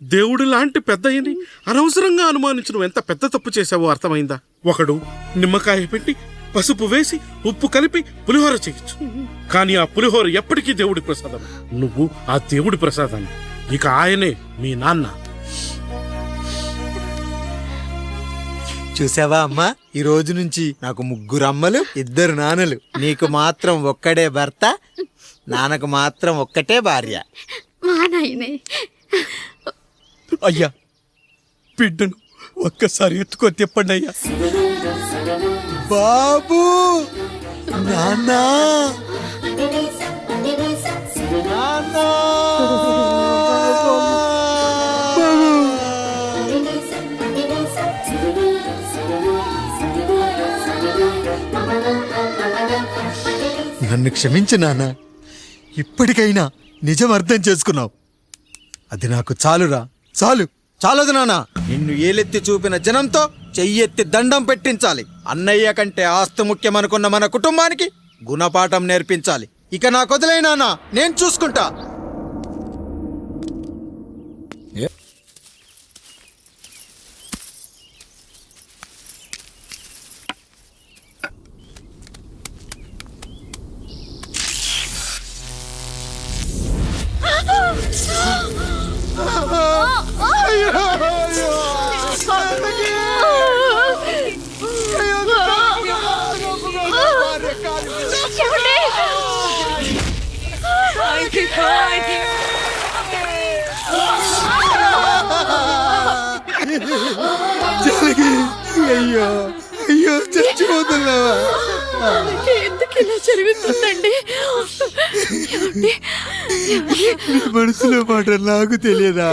దేవుడు లాంటి పెద్దయ్యని అనవసరంగా అనుమానించడం ఎంత పెద్ద తప్పు చేశావో అర్థమైందా? ఒకడు నిమ్మకాయ పెట్టి పసుపు వేసి ఉప్పు కలిపి పులిహోర చేయొచ్చు, కానీ ఆ పులిహోర ఎప్పటికీ దేవుడి ప్రసాదం. నువ్వు ఆ దేవుడి ప్రసాదాన్ని, ఇక ఆయనే మీ నాన్న. చూసావా అమ్మా, ఈ రోజు నుంచి నాకు 3 అమ్మలు, 2 నాన్నలు. నీకు మాత్రం ఒక్కడే భర్త, నాన్నకు మాత్రం ఒక్కటే భార్య. మా నాయనే. అయ్యా, బిడ్డను ఒక్కసారి ఎత్తుకొని తిప్పండి అయ్యా. బాబు, నాన్న. నన్ను క్షమించు నాన్న. ఇప్పటికైనా నిజం అర్థం చేసుకున్నావు. అది నాకు చాలురా, చాలు. చాలదు నాన్న, నిన్ను ఏలెత్తి చూపిన జనంతో చెయ్యెత్తి దండం పెట్టించాలి. అన్నయ్య కంటే ఆస్తి ముఖ్యమనుకున్న మన కుటుంబానికి గుణపాఠం నేర్పించాలి. ఇక నాకు వదిలేయ్ నాన్న, నేను చూసుకుంటా. అయ్యో అయ్యో, చచ్చిపోతున్నావా? ఎందుకు ఇలా జరుగుతుందండి? నీ మనసులో మాట నాకు తెలియదా?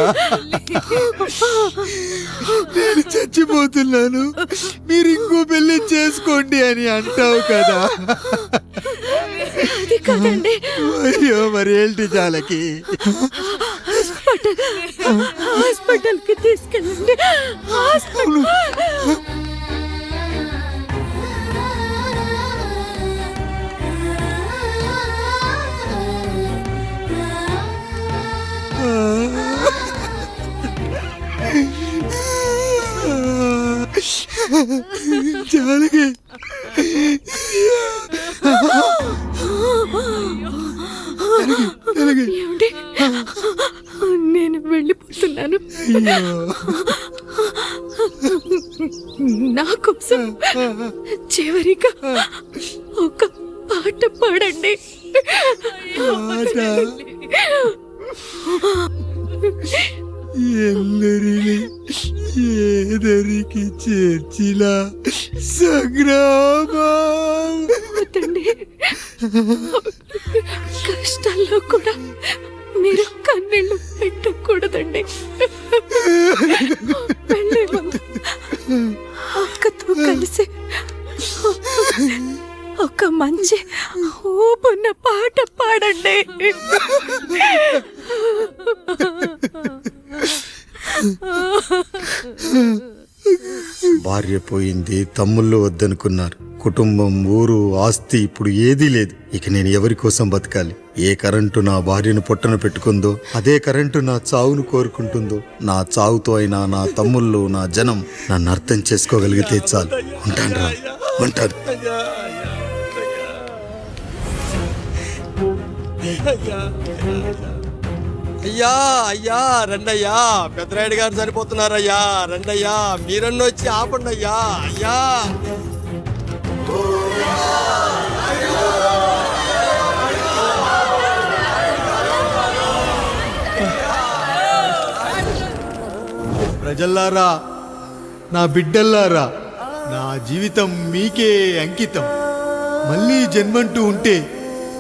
నేను చచ్చిపోతున్నాను, మీరు ఇంకో పెళ్లి చేసుకోండి అని అంటావు కదా. అది కాదండి. అయ్యో, మరి ఏంటి జానకి? హాస్పిటల్కి తీసుకెళ్ళండి. జానకి, ఏమండి? నేను వెళ్ళిపోతున్నాను. నా కోసం చివరిగా ఒక పాట పాడండి. ఎల్లరిని ఏదరికి చేర్చిలా సంగ్రామం. కష్టాల్లో కూడా మీరు కన్నీళ్ళు పెట్టకూడదండి. వెళ్ళే ముందు అక్కతో కలిసి ఒక మంచి ఊపున్న పాట పాడండి. భార్య పోయింది, తమ్ముళ్ళు వద్దనుకున్నారు. కుటుంబం, ఊరు, ఆస్తి ఇప్పుడు ఏదీ లేదు. ఇక నేను ఎవరి కోసం బతకాలి? ఏ కరెంటు నా భార్యను పొట్టన పెట్టుకుందో అదే కరెంటు నా చావును కోరుకుంటుందో. నా చావుతో అయినా నా తమ్ముళ్ళు, నా జనం నన్ను అర్థం చేసుకోగలిగితే చాలు. ఉంటాను రా, ఉంటాను. అయ్యా అయ్యా రండయ్యా, పెద్దరాయుడు గారు సరిపోతున్నారయ్యా. రండయ్యా, మీరన్న వచ్చి ఆపండి అయ్యా. అయ్యా ప్రజల్లారా, నా బిడ్డల్లారా, నా జీవితం మీకే అంకితం. మళ్ళీ జన్మంటూ ఉంటే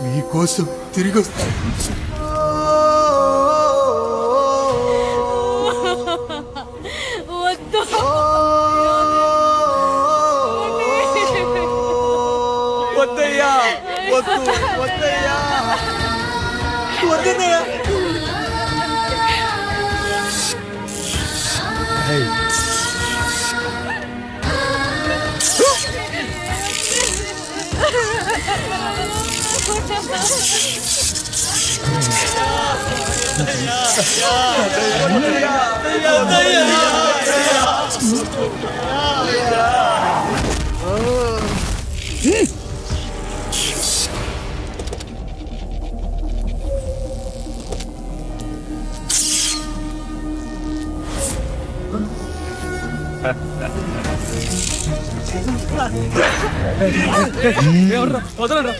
మీకోసం తిరిగి వస్తాను. వద్దయ్యా, వద్దు, వద్దయ్యా, వద్దయ్యా. వదలరా.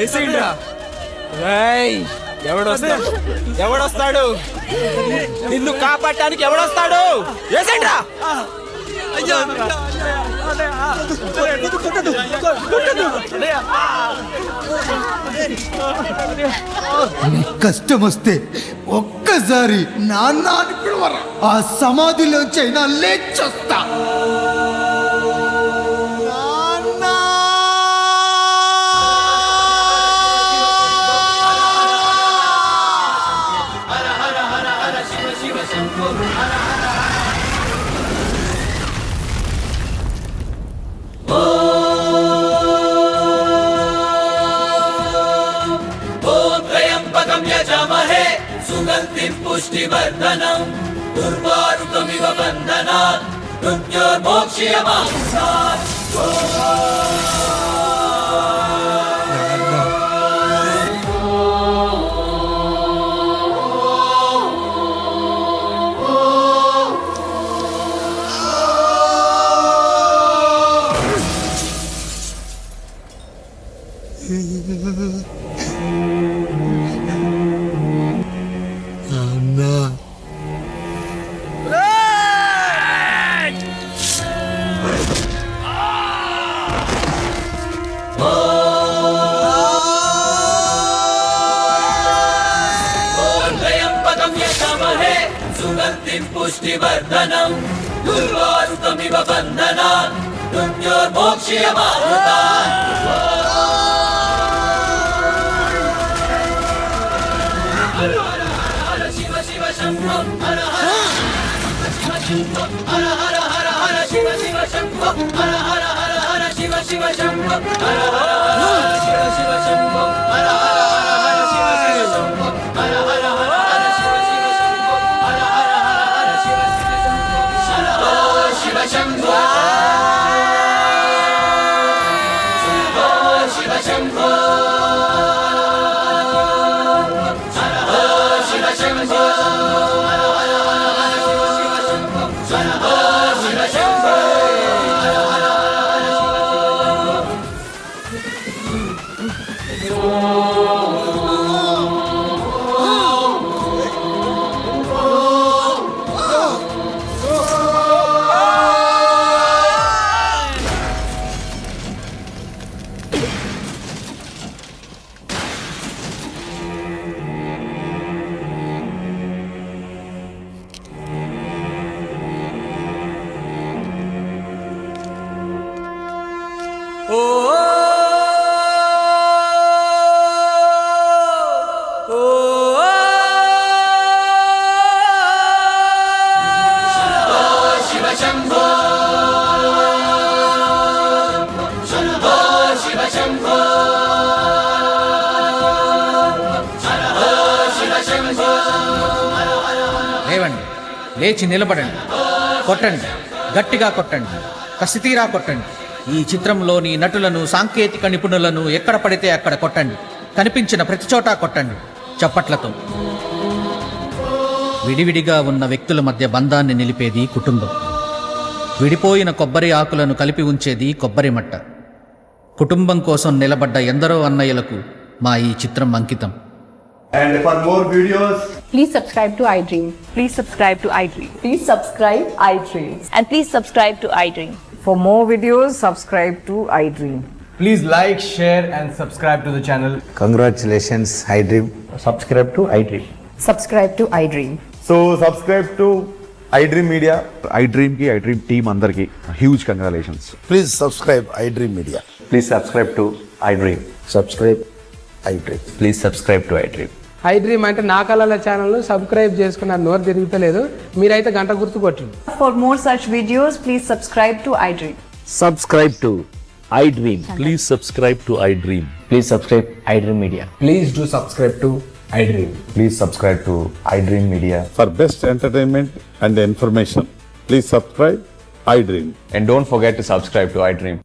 వేసేయండిరా. రేయ్, ఎవడొస్తాడు ఎవడొస్తాడు నిన్ను కాపాడటానికి ఎవడొస్తాడు? వేసేయండిరా. కష్టం వస్తే ఒక్కసారి నాన్న అని పిలవరా, ఆ సమాధిలోంచి అయినా లేచొస్తా. సుగంధిం పుష్టివర్ధనం దుర్వారుకమివ బంధనాత్ మృత్యోర్మోక్ష్యమాంసాత్. సుగంధిం పుష్టివర్ధనం దుర్వారుకమివ బంధనాత్ మృత్యోర్మోక్ష్యమామృతాత్. శివ శివ శంభో హర హర శంభో హర హర హర హర శివ శివ శంభో హర హర హర హర శివ శివ శంభో హర హర హర శివ శివ శంభో హర హర హర హర శివ శివ శంభో హర హర హర హర శివ శివ శంభో హర హర హర హర శివ శివ శంభో శివ శంభో శివ శంభో శివ శంభో లేవండి, లేచి నిలబడండి, కొట్టండి, గట్టిగా కొట్టండి, కసితీరా కొట్టండి. ఈ చిత్రంలోని నటులను, సాంకేతిక నిపుణులను ఎక్కడ పడితే అక్కడ కొట్టండి. కనిపించిన ప్రతి చోట కొట్టండి చప్పట్లతో. విడివిడిగా ఉన్న వ్యక్తుల మధ్య బంధాన్ని నిలిపేది కుటుంబం. విడిపోయిన కొబ్బరి ఆకులను కలిపి ఉంచేది కొబ్బరి మట్ట. కుటుంబం కోసం నిలబడ్డ ఎందరో అన్నయ్యలకు మా ఈ చిత్రం అంకితం. And for more videos, please subscribe to iDream. Please subscribe to iDream. Please subscribe iDream. And please subscribe to iDream. For more videos, subscribe to iDream. Please like, share and subscribe to the channel. Congratulations, iDream. subscribe to iDream. Subscribe to iDream. So subscribe to iDream Media. iDream ki iDream team andarki huge congratulations. Please subscribe iDream Media. Please subscribe to iDream. Subscribe iDream. Please subscribe to iDream. iDream అంటే నా కళల ఛానల్ సబ్స్క్రైబ్ చేసుకున్న నోరు తిరుగుతలేదు, మీరైతే గంట గుర్తు కొట్టండి. For more such videos, please subscribe to iDream. Subscribe to iDream. Please subscribe to iDream. Please subscribe iDream Media. Please do subscribe to iDream. Please subscribe to iDream Media. For best entertainment and information, please subscribe iDream. And don't forget to subscribe to iDream.